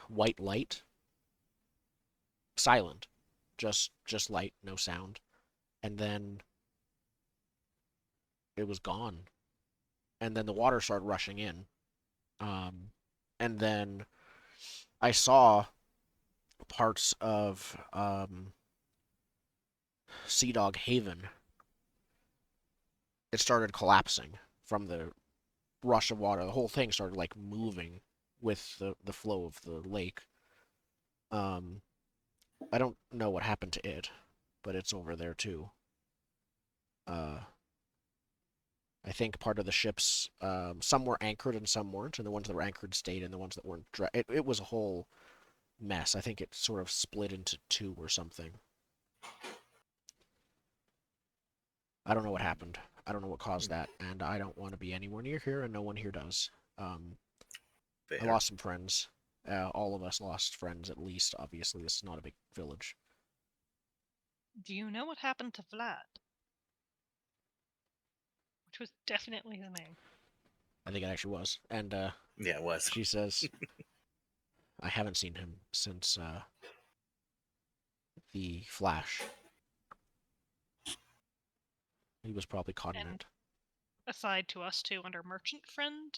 white light, silent, just light, no sound, and then it was gone. And then the water started rushing in. Um, and then I saw parts of Sea Dog Haven. It started collapsing from the rush of water. The whole thing started like moving with the flow of the lake. Um, I don't know what happened to it, but it's over there too. Uh, I think part of the ships, some were anchored and some weren't, and the ones that were anchored stayed, and the ones that weren't, it was a whole mess. I think it sort of split into two or something. I don't know what happened. I don't know what caused that, and I don't want to be anywhere near here, and no one here does. I Fair. lost some friends. All of us lost friends, at least. Obviously, this is not a big village. Do you know what happened to Vlad? Which was definitely his name. I think it actually was. And Yeah, it was. she says, I haven't seen him since the flash. He was probably caught in And it. aside to us two under merchant friend,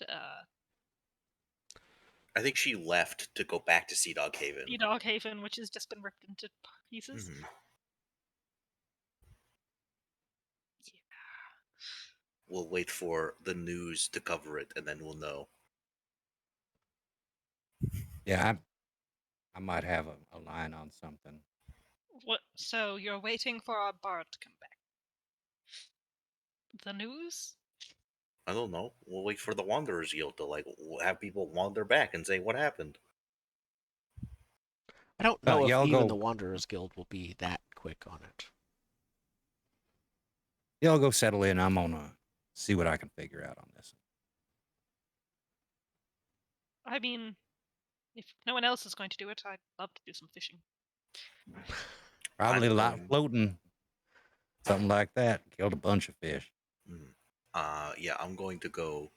I think she left to go back to Sea Dog Haven. Sea Dog Haven, which has just been ripped into pieces. Mhm. Yeah. We'll wait for the news to cover it, and then we'll know. Yeah, I might have a line on something. What? So you're waiting for our bard to come back? The news? I don't know. We'll wait for the Wanderers Guild to have people wander back and say what happened. I don't know if Y'all even the go. Wanderers Guild will be that quick on it. Y'all go settle in. I'm gonna see what I can figure out on this. I mean, if no one else is going to do it, I'd love to do some fishing. Probably a I'm lot going. floating, something like that. Killed a bunch of fish. Mm. Yeah, I'm going to go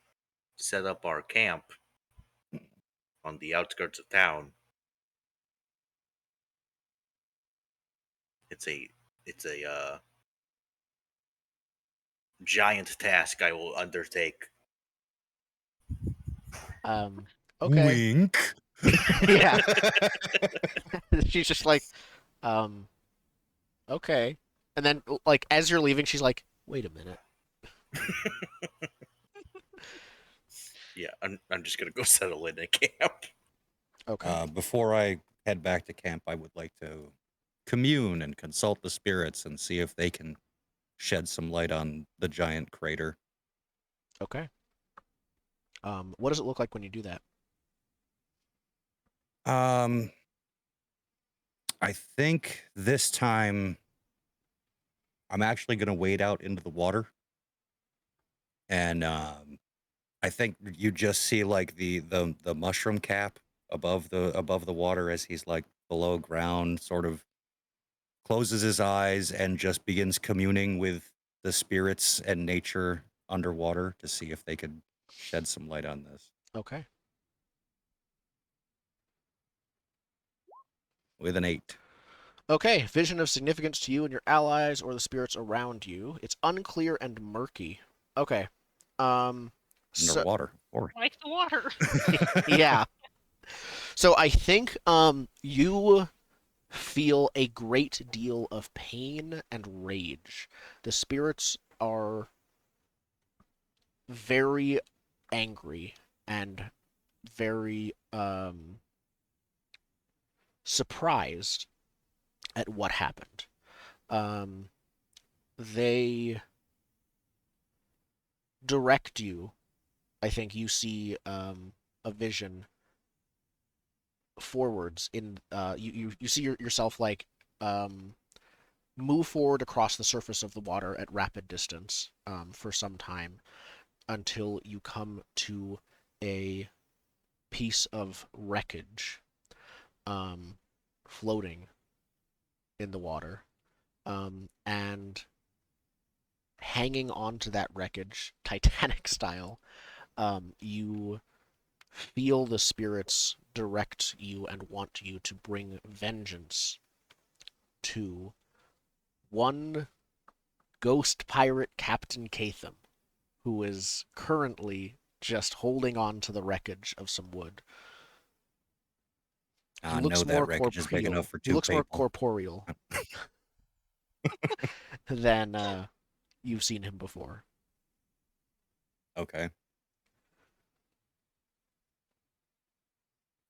set up our camp on the outskirts of town. It's a giant task I will undertake. Okay. Wink. Yeah. She's just like, um, okay. And then, like, as you're leaving, she's like, wait a minute. Yeah, I'm just gonna go settle in a camp. Okay. Before I head back to camp, I would like to commune and consult the spirits and see if they can shed some light on the giant crater. Okay. What does it look like when you do that? Um, I think this time I'm actually going to wade out into the water, and I think you just see like the mushroom cap above the water as he's like below ground, sort of closes his eyes and just begins communing with the spirits and nature underwater to see if they could shed some light on this. Okay. With an 8. Okay. Vision of significance to you and your allies or the spirits around you. It's unclear and murky. Okay. Um, so Underwater. Or Like the water. yeah. So I think you feel a great deal of pain and rage. The spirits are very angry and very surprised at what happened. Um, they direct you. I think you see a vision forwards in you see yourself like um, move forward across the surface of the water at rapid distance for some time until you come to a piece of wreckage um, floating in the water. And hanging onto that wreckage, Titanic style, you feel the spirits direct you and want you to bring vengeance to one ghost pirate Captain Catham, who is currently just holding on to the wreckage of some wood. He I know looks that more wreckage is big enough corporeal. for He 2 looks more people. corporeal than you've seen him before. Okay.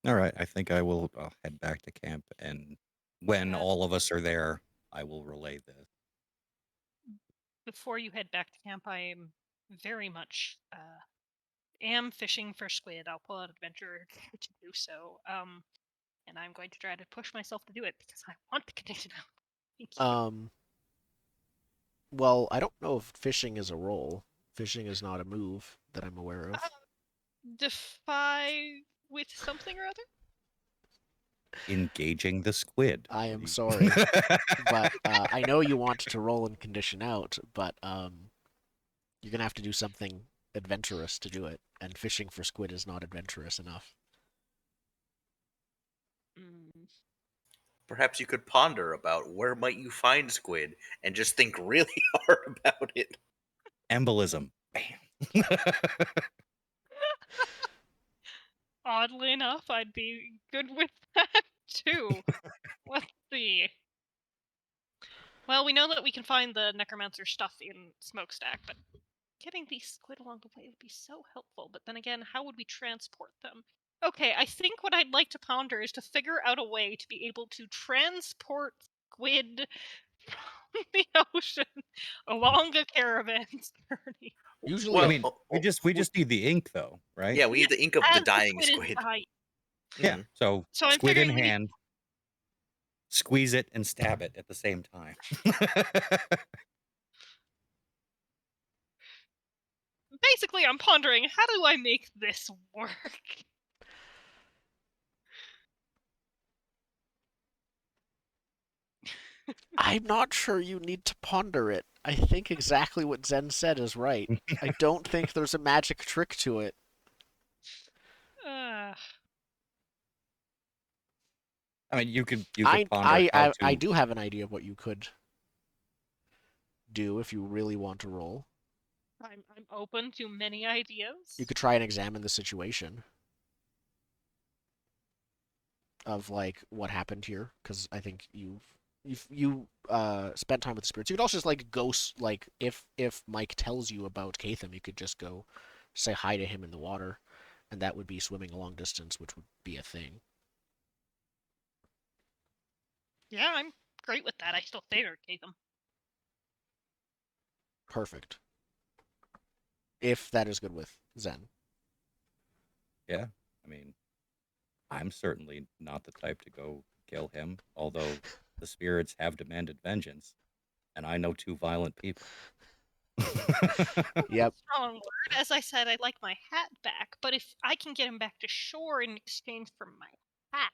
All right. I think I'll head back to camp, and when Uh, all of us are there, I will relay this. Before you head back to camp, I am very much am fishing for squid. I'll pull out adventure to do so. And I'm going to try to push myself to do it because I want the condition out. Thank you. Um, well, I don't know if fishing is a roll. Fishing is not a move that I'm aware of. Defy with something or other? Engaging the squid. I What am do you- sorry, but I know you want to roll and condition out, but you're gonna have to do something adventurous to do it, and fishing for squid is not adventurous enough. Mm. Perhaps you could ponder about where might you find squid and just think really hard about it. Embolism. Bam. Oddly enough, I'd be good with that too. Let's see. Well, we know that we can find the necromancer stuff in Smokestack, but getting these squid along the way would be so helpful. But then again, how would we transport them? Okay, I think what I'd like to ponder is to figure out a way to be able to transport squid from the ocean along a caravan journey. Usually, I Well, mean, we just need the ink though, right? yeah, we Yeah, need the ink of the as the dying squid is squid. dying. Yeah. Mhm. So So I'm squid in figuring we need hand, squeeze it and stab it at the same time. basically I'm pondering how do I make this work? I'm not sure you need to ponder it. I think exactly what Zen said is right. I don't think there's a magic trick to it. Uh, I mean, you could I ponder I how I, I to. do have an idea of what you could do if you really want to roll. I'm open to many ideas. You could try and examine the situation of like what happened here, because I think you spent time with the spirits. You could also just like like if Mike tells you about Catham, you could just go say hi to him in the water, and that would be swimming a long distance, which would be a thing. Yeah, I'm great with that. I still favor Catham. Perfect. If that is good with Zen. Yeah, I mean, I'm certainly not the type to go kill him, although the spirits have demanded vengeance, and I know two violent people. Yep. Strong word. As I said, I'd like my hat back, but if I can get him back to shore in exchange for my hat.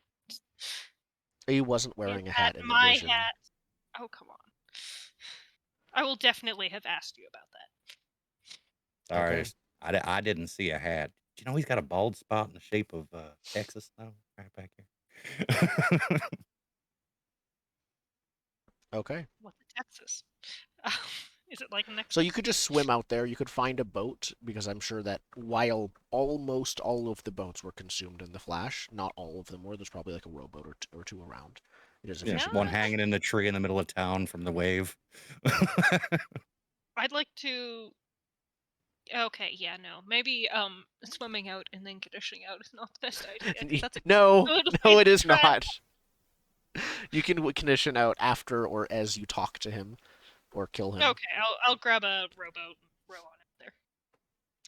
He wasn't Is wearing a that hat in the my vision. hat? Oh, come on. I will definitely have asked you about that. Sorry, Okay. I didn't see a hat. Do you know he's got a bald spot in the shape of Texas now? Right back here. Okay. What's Texas? Is it like next? So you could just swim out there. You could find a boat, because I'm sure that while almost all of the boats were consumed in the flash, not all of them were. There's probably like a rowboat or two around. It is a Yeah, fishing one Yeah. village. hanging in the tree in the middle of town from the wave. I'd like to. Okay, yeah, no. Maybe swimming out and then conditioning out is not the best idea, 'cause that's a No, good way no, it to is travel. not. You can condition out after or as you talk to him or kill him. Okay, I'll grab a rowboat and row on it there,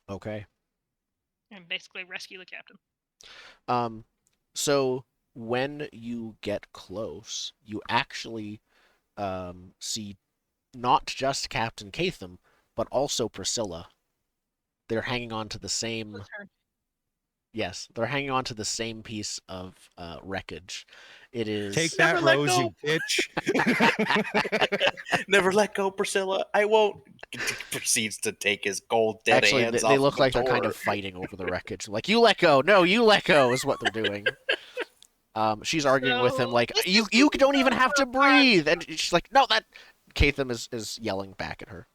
Okay. and basically rescue the captain. So when you get close, you actually see not just Captain Catham, but also Priscilla. They're hanging on to the same. Return. Yes, they're hanging on to the same piece of wreckage. It Take is. Never that, let Rose, go. you bitch. Never let go, Priscilla. I won't. Proceeds to take his cold dead Actually, hands they off look the like they're kind door. of fighting over the wreckage. Like, you let go. No, you let go is what they're doing. She's arguing with him So like, this you is you who don't even chose have the to breathe, and she's like, no, that. Catham is yelling back at her.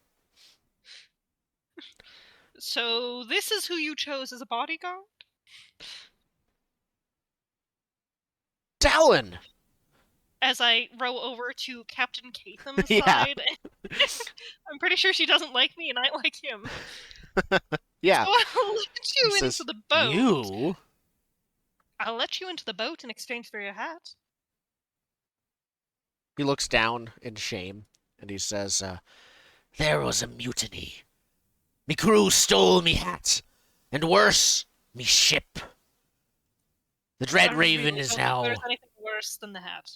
So this is who you chose as a bodyguard? Dallen. As I row over to Captain Catham's Yeah, side, I'm pretty sure she doesn't like me and I like him. yeah. So I'll let He you says, into the boat. you. I'll let you into the boat in exchange for your hat. He looks down in shame and he says, there was a mutiny. Me crew stole me hat, and worse, me ship. The I Dread really Raven is don't think there's now. anything worse than the hat.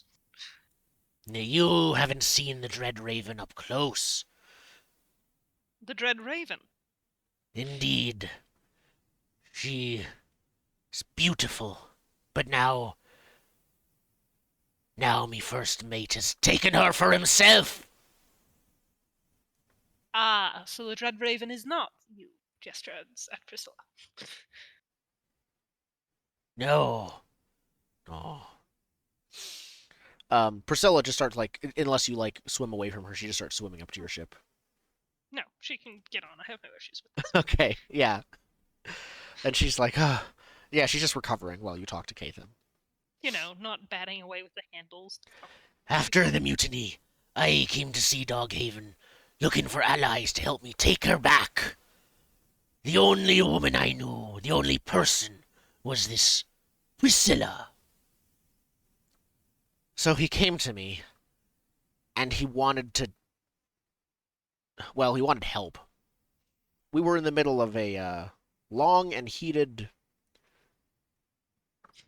Now, you haven't seen the Dread Raven up close. The Dread Raven. Indeed. She is beautiful, but now me first mate has taken her for himself. Ah, so the Dread Raven is not you, gestures at Priscilla. No. No. Priscilla just starts like, unless you like swim away from her, she just starts swimming up to your ship. No, she can get on. I have no issues with this. Okay, yeah. And she's like, yeah, she's just recovering while you talk to Catham. You know, not batting away with the handles. After the mutiny, I came to Sea Dog Haven, looking for allies to help me take her back. The only woman I knew, the only person, was this Priscilla. So he came to me, and he wanted to. Well, he wanted help. We were in the middle of a long and heated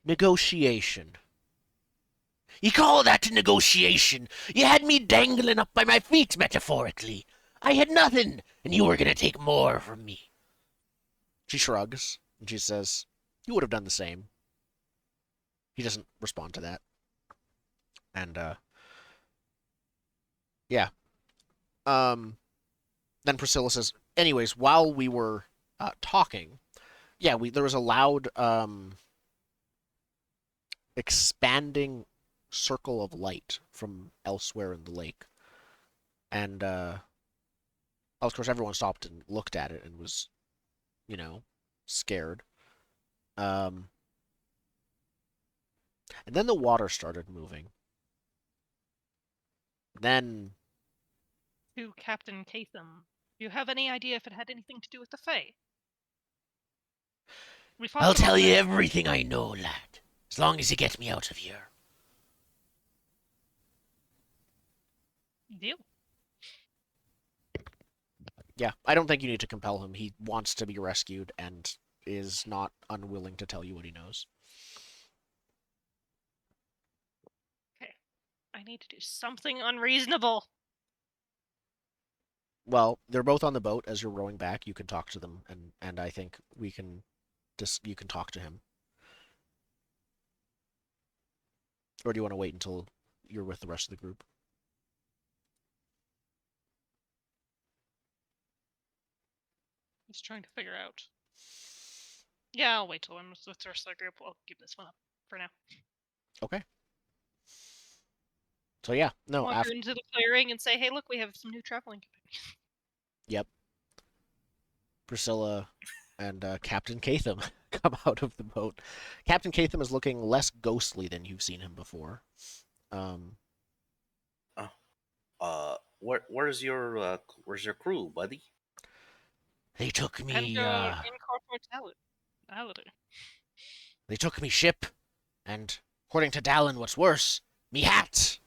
negotiation. You call that a negotiation? You had me dangling up by my feet, metaphorically. I had nothing, and you were going to take more from me. She shrugs, and she says, you would have done the same. He doesn't respond to that. And, yeah. Then Priscilla says, anyways, while we were talking, yeah, there was a loud, expanding circle of light from elsewhere in the lake. And Of course, everyone stopped and looked at it and was, scared. Um, and then the water started moving. Then To Captain Catham, do you have any idea if it had anything to do with the Fae? We fought I'll them tell you already. everything I know, lad. As long as you get me out of here. Deal. Yeah, I don't think you need to compel him. He wants to be rescued and is not unwilling to tell you what he knows. Okay. I need to do something unreasonable. Well, they're both on the boat as you're rowing back. You can talk to them, and I think you can talk to him. Or do you want to wait until you're with the rest of the group? Just trying to figure out. Yeah, I'll wait till I'm with the rest of the group. I'll keep this one up for now. Okay. So yeah, no, Wander into the clearing and say, hey, look, we have some new traveling companions. Yep. Priscilla and Captain Catham come out of the boat. Captain Catham is looking less ghostly than you've seen him before. Where's your crew, buddy? They took me. And incorporeality. They took me ship, and according to Dallen, what's worse, me hat.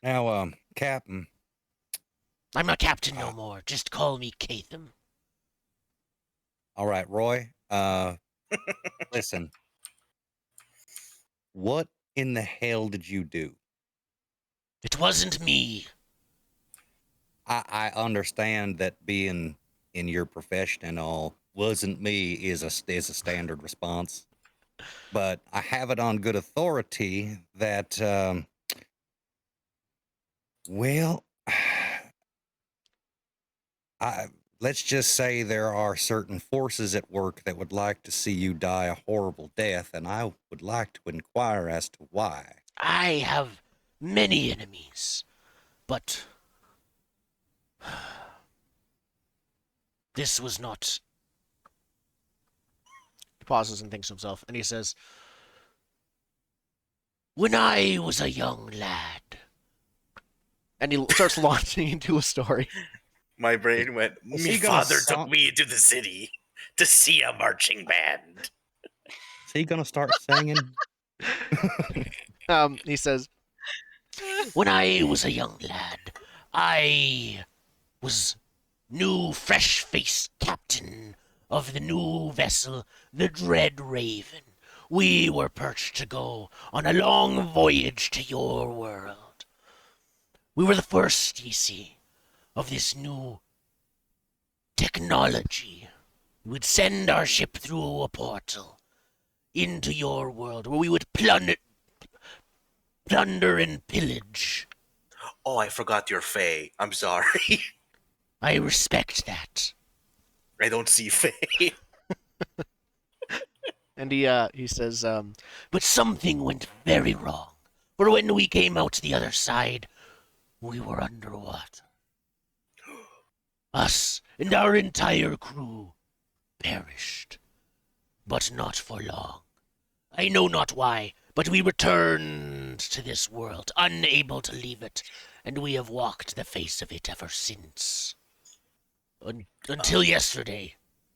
Now, Captain. I'm not captain no more. Just call me Catham. All right, Roy. Listen. What in the hell did you do? It wasn't me. I understand that being in your profession and all wasn't me is a standard response, but I have it on good authority that well, let's just say there are certain forces at work that would like to see you die a horrible death, and I would like to inquire as to why. I have many enemies, but this was not. He pauses and thinks to himself, and he says, when I was a young lad. And he starts launching into a story. My brain went, Is my he gonna father sound- took me into the city to see a marching band. Is he gonna start singing? He says, when I was a young lad, I was new fresh-faced captain of the new vessel, the Dread Raven. We were perched to go on a long voyage to your world. We were the first, ye see, of this new technology. We would send our ship through a portal into your world where we would plunder and pillage. Oh, I forgot your Fae. I'm sorry. I respect that. I don't see Fae. And he says, but something went very wrong. For when we came out the other side, we were underwater. Us and our entire crew perished. But not for long. I know not why, but we returned to this world, unable to leave it, and we have walked the face of it ever since. Until yesterday,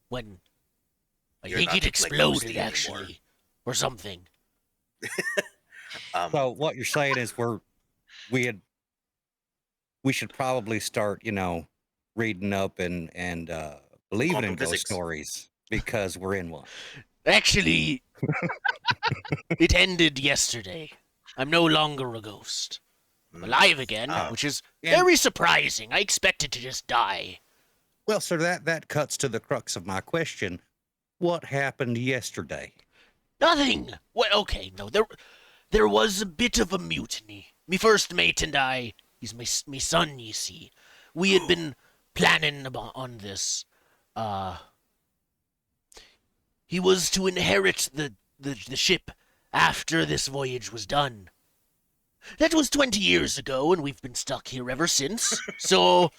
when I think it exploded, actually, or something. So what you're saying is we should probably start, reading up and believing in ghost stories because we're in one. Actually, it ended yesterday. I'm no longer a ghost. I'm alive again, which is very surprising. I expected to just die. Well, sir, that cuts to the crux of my question. What happened yesterday? Nothing. Well, okay, no, there was a bit of a mutiny. Me first mate and I, he's me son, you see. We had been planning on this. He was to inherit the ship after this voyage was done. That was 20 years ago, and we've been stuck here ever since. So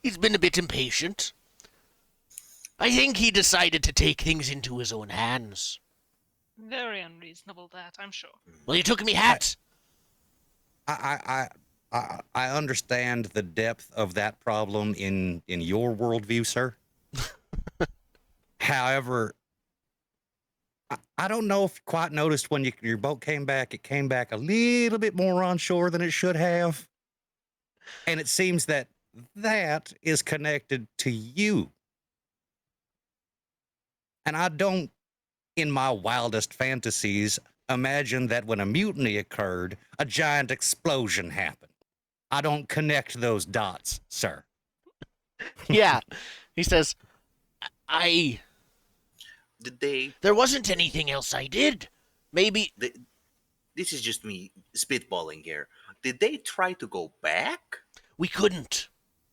he's been a bit impatient. I think he decided to take things into his own hands. Very unreasonable, that, I'm sure. Well, he took me hat. I understand the depth of that problem in your worldview, sir. However, I don't know if you quite noticed when your boat came back, it came back a little bit more onshore than it should have. And it seems that that is connected to you. And I don't, in my wildest fantasies, imagine that when a mutiny occurred, a giant explosion happened. I don't connect those dots, sir. Yeah. He says, I... Did they? There wasn't anything else I did. Maybe... This is just me spitballing here. Did they try to go back? We couldn't.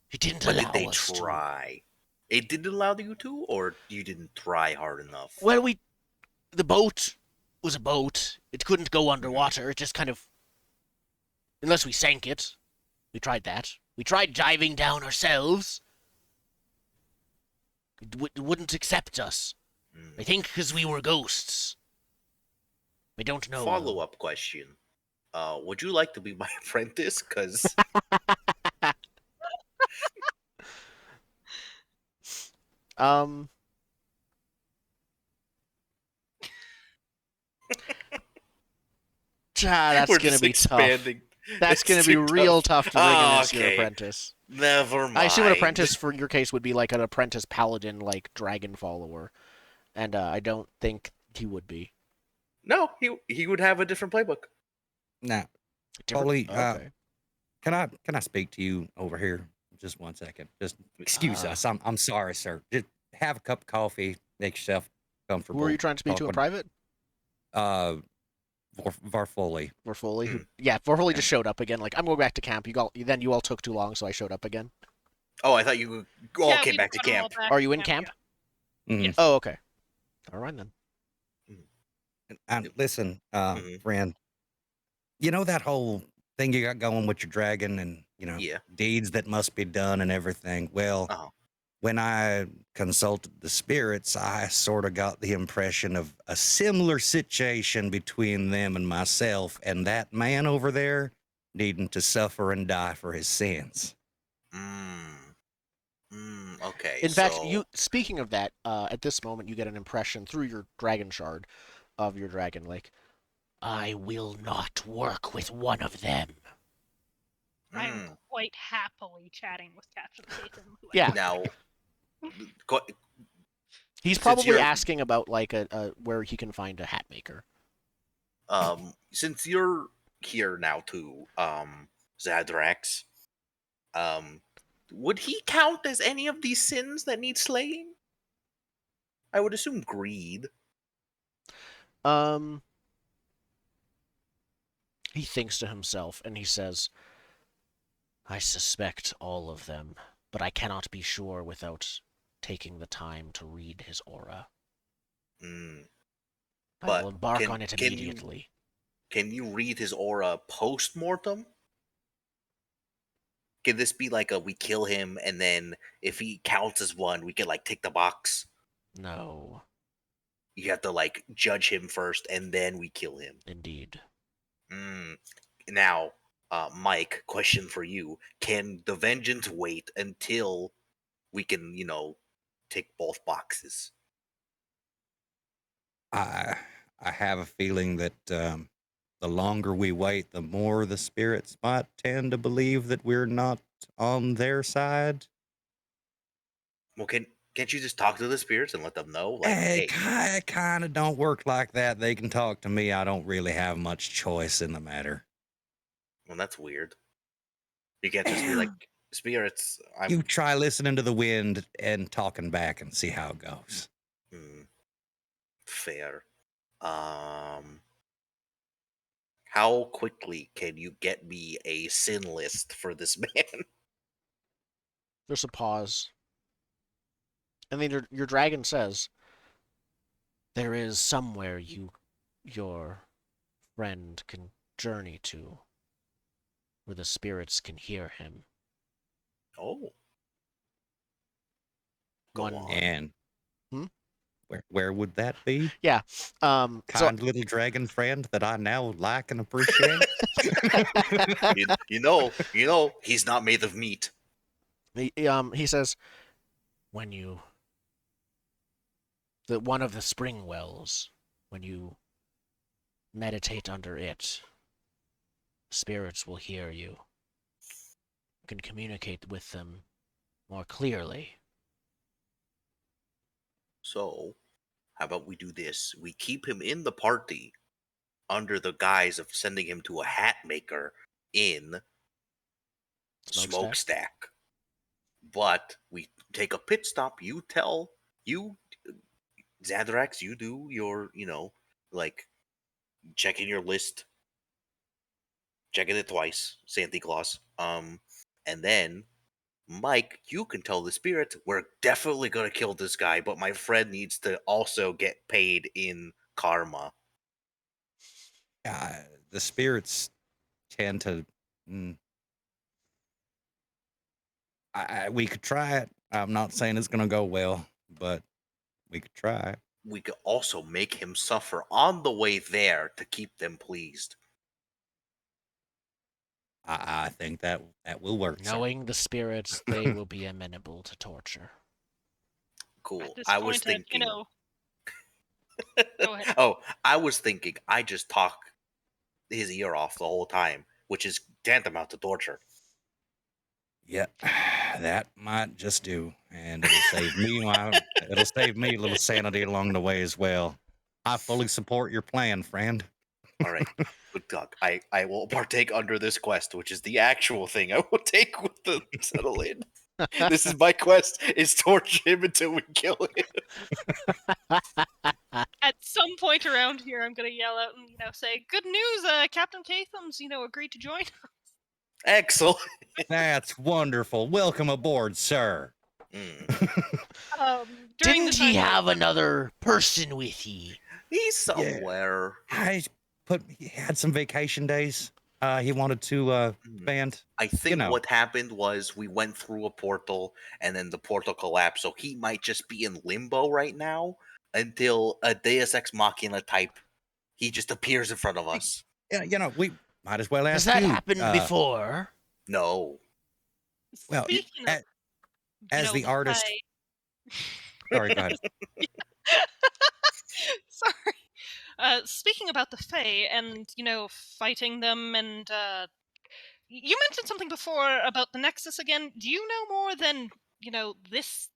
He didn't But allow did they us to. try? It didn't allow you to, or you didn't try hard enough? Well, the boat was a boat. It couldn't go underwater. It just kind of... Unless we sank it. We tried that. We tried diving down ourselves. It wouldn't accept us. I think because we were ghosts. I don't know. Follow-up question. Would you like to be my apprentice? Because... That's We're gonna just be tough. expanding. That's gonna be real tough to rig against your apprentice. Never mind. I assume an apprentice for your case would be like an apprentice paladin, like dragon follower, and I don't think he would be. No, he would have a different playbook. Now, Different- Polly, okay. can I speak to you over here? Just 1 second. Just excuse us. I'm sorry, sir. Just have a cup of coffee. Make yourself comfortable. Who are you trying to speak to in private? Varfoli. Vorfoli? Vorfoli just showed up again. Like, I'm going back to camp. Then you all took too long, so I showed up again. Oh, I thought you all Yeah, came we back to got 'em all camp. back Are to you in camp? Mhm. Yes. Oh, okay. All right then. And listen, Mhm. friend, you know that whole thing you got going with your dragon and, Yeah. deeds that must be done and everything. Well, Uh-huh. when I consulted the spirits, I sort of got the impression of a similar situation between them and myself and that man over there needing to suffer and die for his sins. Okay. In fact, so... speaking of that, at this moment you get an impression through your dragon shard of your dragon, like, I will not work with one of them. I'm quite happily chatting with Captain Tatum. Yeah. Now, He's Since probably you're- asking about like a where he can find a hat maker. since you're here now too, Zadrax, would he count as any of these sins that need slaying? I would assume greed. He thinks to himself and he says, I suspect all of them, but I cannot be sure without taking the time to read his aura. I But will embark can- on it can you- immediately. Can you read his aura post-mortem? Can this be like we kill him and then if he counts as one, we can like tick the box? No, You have to like judge him first and then we kill him. indeed. Now, Mike, question for you. Can the vengeance wait until we can, tick both boxes? I have a feeling that the longer we wait, the more the spirits might tend to believe that we're not on their side. Well, can't you just talk to the spirits and let them know? Like, hey, It kind of don't work like that. They can talk to me. I don't really have much choice in the matter. well, that's weird. You can't just be like, spirits, You try listening to the wind and talking back and see how it goes. Fair. How quickly can you get me a sin list for this man? There's a pause. And then your dragon says, there is somewhere your friend can journey to. where the spirits can hear him. Oh. Go One- on. And Hmm? where would that be? Yeah. So Kind little dragon friend that I now like and appreciate. You know, he's not made of meat. he says, when you one of the spring wells, when you meditate under it, spirits will hear you. You can communicate with them more clearly. So, how about we do this? We keep him in the party under the guise of sending him to a hat maker in Smokestack. But we take a pit stop. You Xandrax, you do your, like checking your list, checking it twice, Santa Claus. And then Mike, you can tell the spirits we're definitely gonna kill this guy, but my friend needs to also get paid in karma. The spirits tend to. We could try it. I'm not saying it's going to go well, but we could try it. We could also make him suffer on the way there to keep them pleased. I think that will work. Knowing the spirits, they will be amenable to torture. Cool. At this I point, was thinking. Go ahead. Oh, I was thinking. I just talk his ear off the whole time, which is tantamount to torture. Yeah, that might just do, and it'll save me. It'll save me a little sanity along the way as well. I fully support your plan, friend. All right, good talk. I will partake under this quest, which is the actual thing I will take with the settle in. This is my quest: is torture him until we kill him. At some point around here, I'm gonna yell out and say, "Good news! Captain Catham's agreed to join." Excellent. That's wonderful. Welcome aboard, sir. During Didn't he have another person with he? He's somewhere. He had some vacation days. He wanted to spend. I think what happened was we went through a portal and then the portal collapsed, so he might just be in limbo right now until a Deus Ex Machina type. He just appears in front of us. Yeah, we might as well ask Has that you. happened before? No. Well, Speaking of, as the artist. Sorry, go ahead. Sorry. Speaking about the Fae and, fighting them and, you mentioned something before about the Nexus again. Do you know more than, this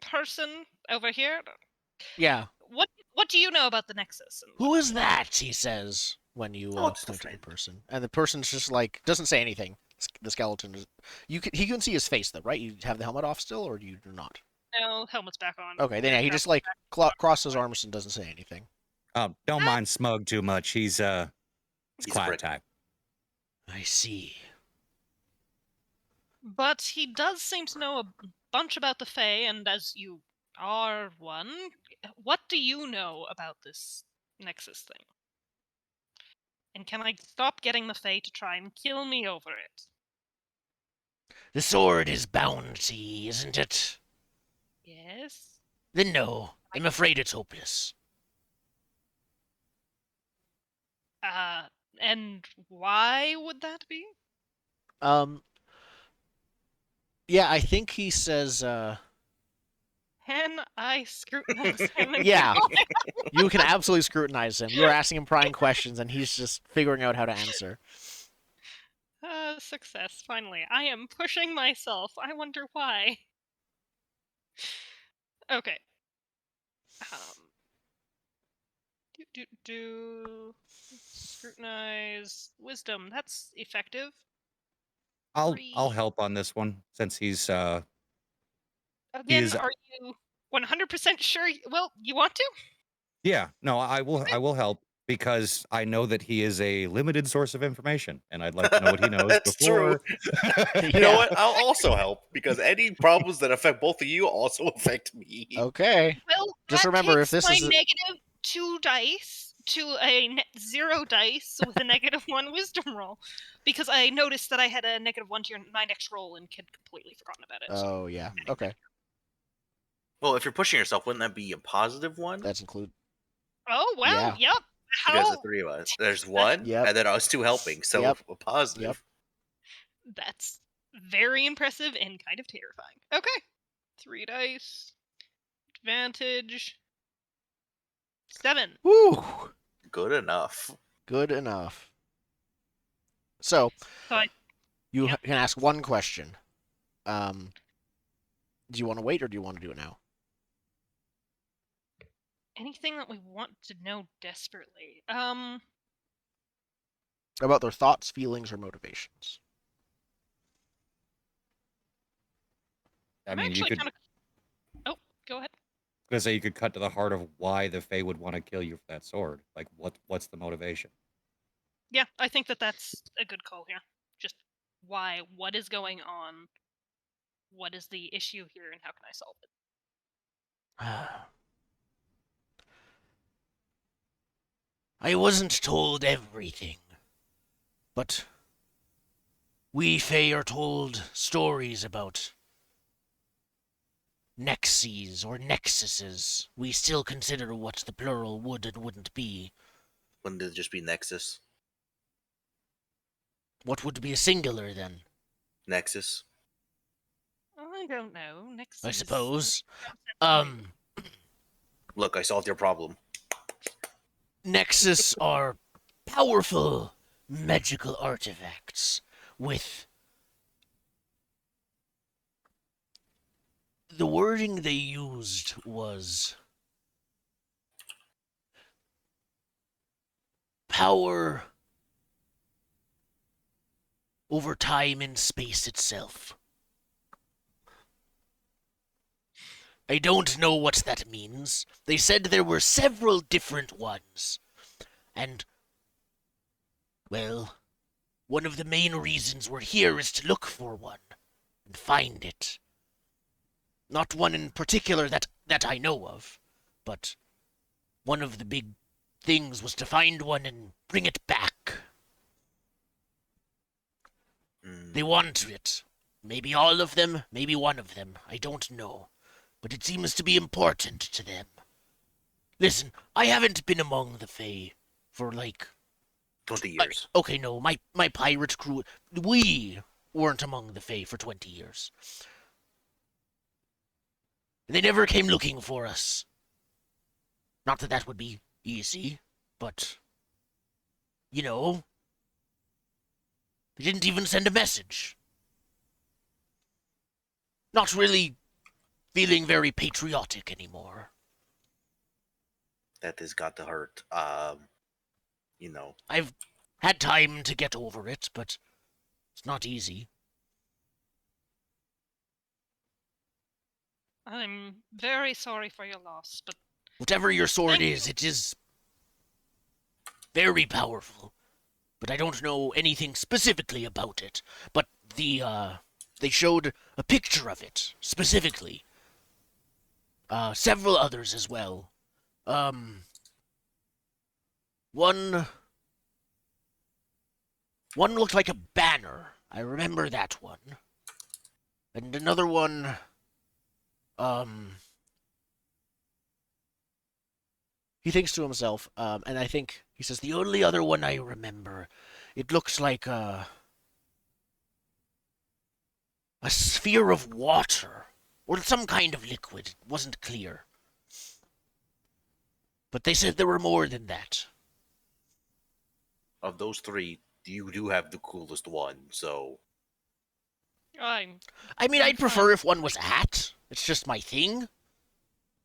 person over here? Yeah. What do you know about the Nexus? Who is that? He says when you point to the person, and the person's just like doesn't say anything. The skeleton is. He can see his face though, right? You have the helmet off still, or you do not? No, helmet's back on. Okay, then yeah, he just like crosses his arms and doesn't say anything. Don't mind Smug too much. He's quiet type. I see. But he does seem to know a bunch about the Fae, and as you are one, what do you know about this Nexus thing? And can I stop getting the Fae to try and kill me over it? The sword is bounty, isn't it? Yes. Then no, I'm afraid it's hopeless. And why would that be? Yeah, I think he says, Can I scrutinize him? Yeah, you can absolutely scrutinize him. You're asking him prying questions, and he's just figuring out how to answer. Success, finally. I am pushing myself. I wonder why. Okay. Scrutinize wisdom. That's effective. I'll help on this one since he's Again, are you 100% sure? Well, you want to? Yeah, no, I will help because I know that he is a limited source of information, and I'd like to know what he knows That's before. True. You know what? I'll also help because any problems that affect both of you also affect me. Okay. Well, just that remember takes if this my is negative 2 dice, to a 0 dice with a -1 wisdom roll, because I noticed that I had a -1 to your 9x roll and had completely forgotten about it. So Oh yeah. Okay. Well, if you're pushing yourself, wouldn't that be a +1? That's include. oh wow, Yeah. yep. Because the How? 3 of us. There's 1, Yep. and then I was 2 helping, so Yep. a positive. That's very impressive and kind of terrifying. Okay, 3 dice, advantage, 7. Woo. Good enough. Good enough. So So I you Yep. can ask one question. Do you want to wait or do you want to do it now? anything that we want to know desperately. About their thoughts, feelings, or motivations. I I'm mean, you actually could. kind of. Oh, go ahead. Gonna say you could cut to the heart of why the Fae would want to kill you for that sword. Like, what's the motivation? Yeah, I think that that's a good call here. Just why? What is going on? What is the issue here, and how can I solve it? I wasn't told everything, but we Fae are told stories about nexes or nexuses. We still consider what the plural would and wouldn't be. Wouldn't it just be Nexus? What would be a singular then? Nexus? I don't know. Next, I suppose. Um, Look, I solved your problem. Nexus are powerful magical artifacts with the wording they used was power over time and space itself. I don't know what that means. They said there were several different ones. And, well, one of the main reasons we're here is to look for one and find it. Not one in particular that I know of, but one of the big things was to find one and bring it back. They want it. Maybe all of them, maybe one of them. I don't know. But it seems to be important to them. Listen, I haven't been among the Fae for 20 years. Okay, no, my pirate crew, we weren't among the Fae for 20 years. They never came looking for us. Not that that would be easy, but, you know, they didn't even send a message. Not really feeling very patriotic anymore. That has got to hurt. You know. I've had time to get over it, but it's not easy. I'm very sorry for your loss, but Whatever your sword Thank is, it is very powerful. But I don't know anything specifically about it. But they showed a picture of it, specifically. Several others as well. One looked like a banner. I remember that one. And another one, he thinks to himself, and I think he says, the only other one I remember, it looks like a sphere of water, or some kind of liquid. It wasn't clear. But they said there were more than that. Of those 3, you do have the coolest one, so. I mean, I'd prefer if one was a hat. It's just my thing.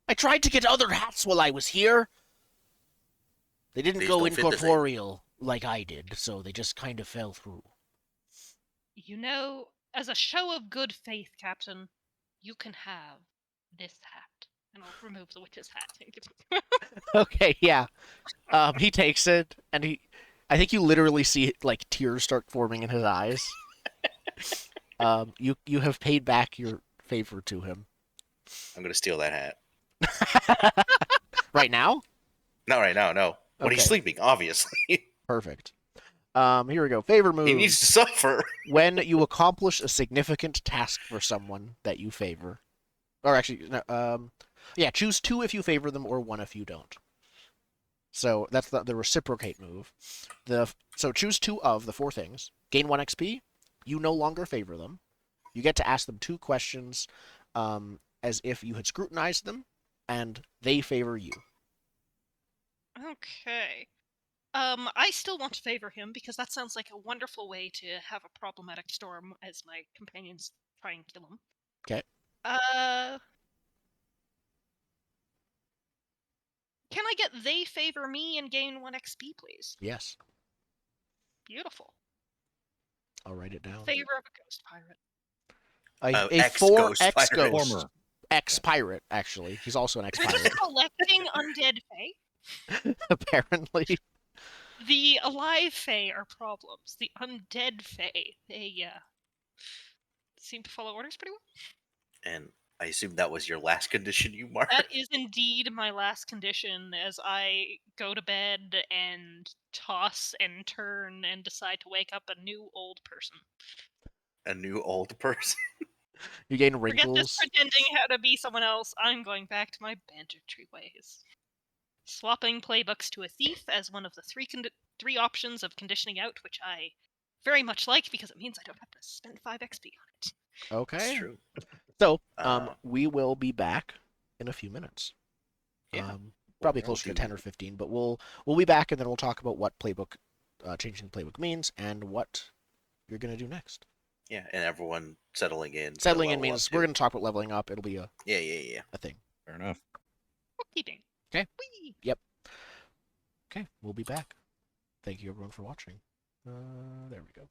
I tried to get other hats while I was here. They didn't These go don't fit the same. incorporeal like I did, so they just kind of fell through. you know, as a show of good faith, Captain, you can have this hat. And I'll remove the witch's hat and give it. Okay, yeah. He takes it, and I think you literally see like tears start forming in his eyes. You have paid back your favor to him. I'm gonna steal that hat. Right now? Not right now, no. When he's Okay, sleeping, obviously. perfect. Here we go. Favor He needs to moves. suffer. When you accomplish a significant task for someone that you favor. Or actually, yeah, choose 2 if you favor them or 1 if you don't. So that's the reciprocate move. So choose 2 of the 4 things. Gain 1 XP. You no longer favor them. You get to ask them 2 questions as if you had scrutinized them, and they favor you. Okay. I still want to favor him because that sounds like a wonderful way to have a problematic storm as my companions try and kill him. Okay. Can I get they favor me and gain 1 XP, please? Yes. Beautiful. I'll write it down. Favor of a ghost pirate. A Ex-ghost pirate. ex-ghost. Former. Ex-pirate, actually. He's also an We're just ex-pirate. collecting undead fae. Apparently. The alive fae are problems. The undead fae, they seem to follow orders pretty well. And I assume that was your last condition you marked? That is indeed my last condition as I go to bed and toss and turn and decide to wake up a new old person. A new old person? You gain Forget this wrinkles. pretending how to be someone else. I'm going back to my banditry ways. Swapping playbooks to a thief as one of the 3 options of conditioning out, which I very much like because it means I don't have to spend 5 XP on it. Okay. It's true. So, we will be back in a few minutes. Yeah. Probably We'll closer to do- 10 or 15, but we'll be back and then we'll talk about what playbook changing the playbook means and what you're going to do next. Yeah, and everyone settling in. to Settling in level means up, we're too. going to talk about leveling up. It'll be a Yeah. thing. Fair enough. Bookkeeping. Okay. Whee! Okay, we'll be back. Thank you everyone for watching. There we go.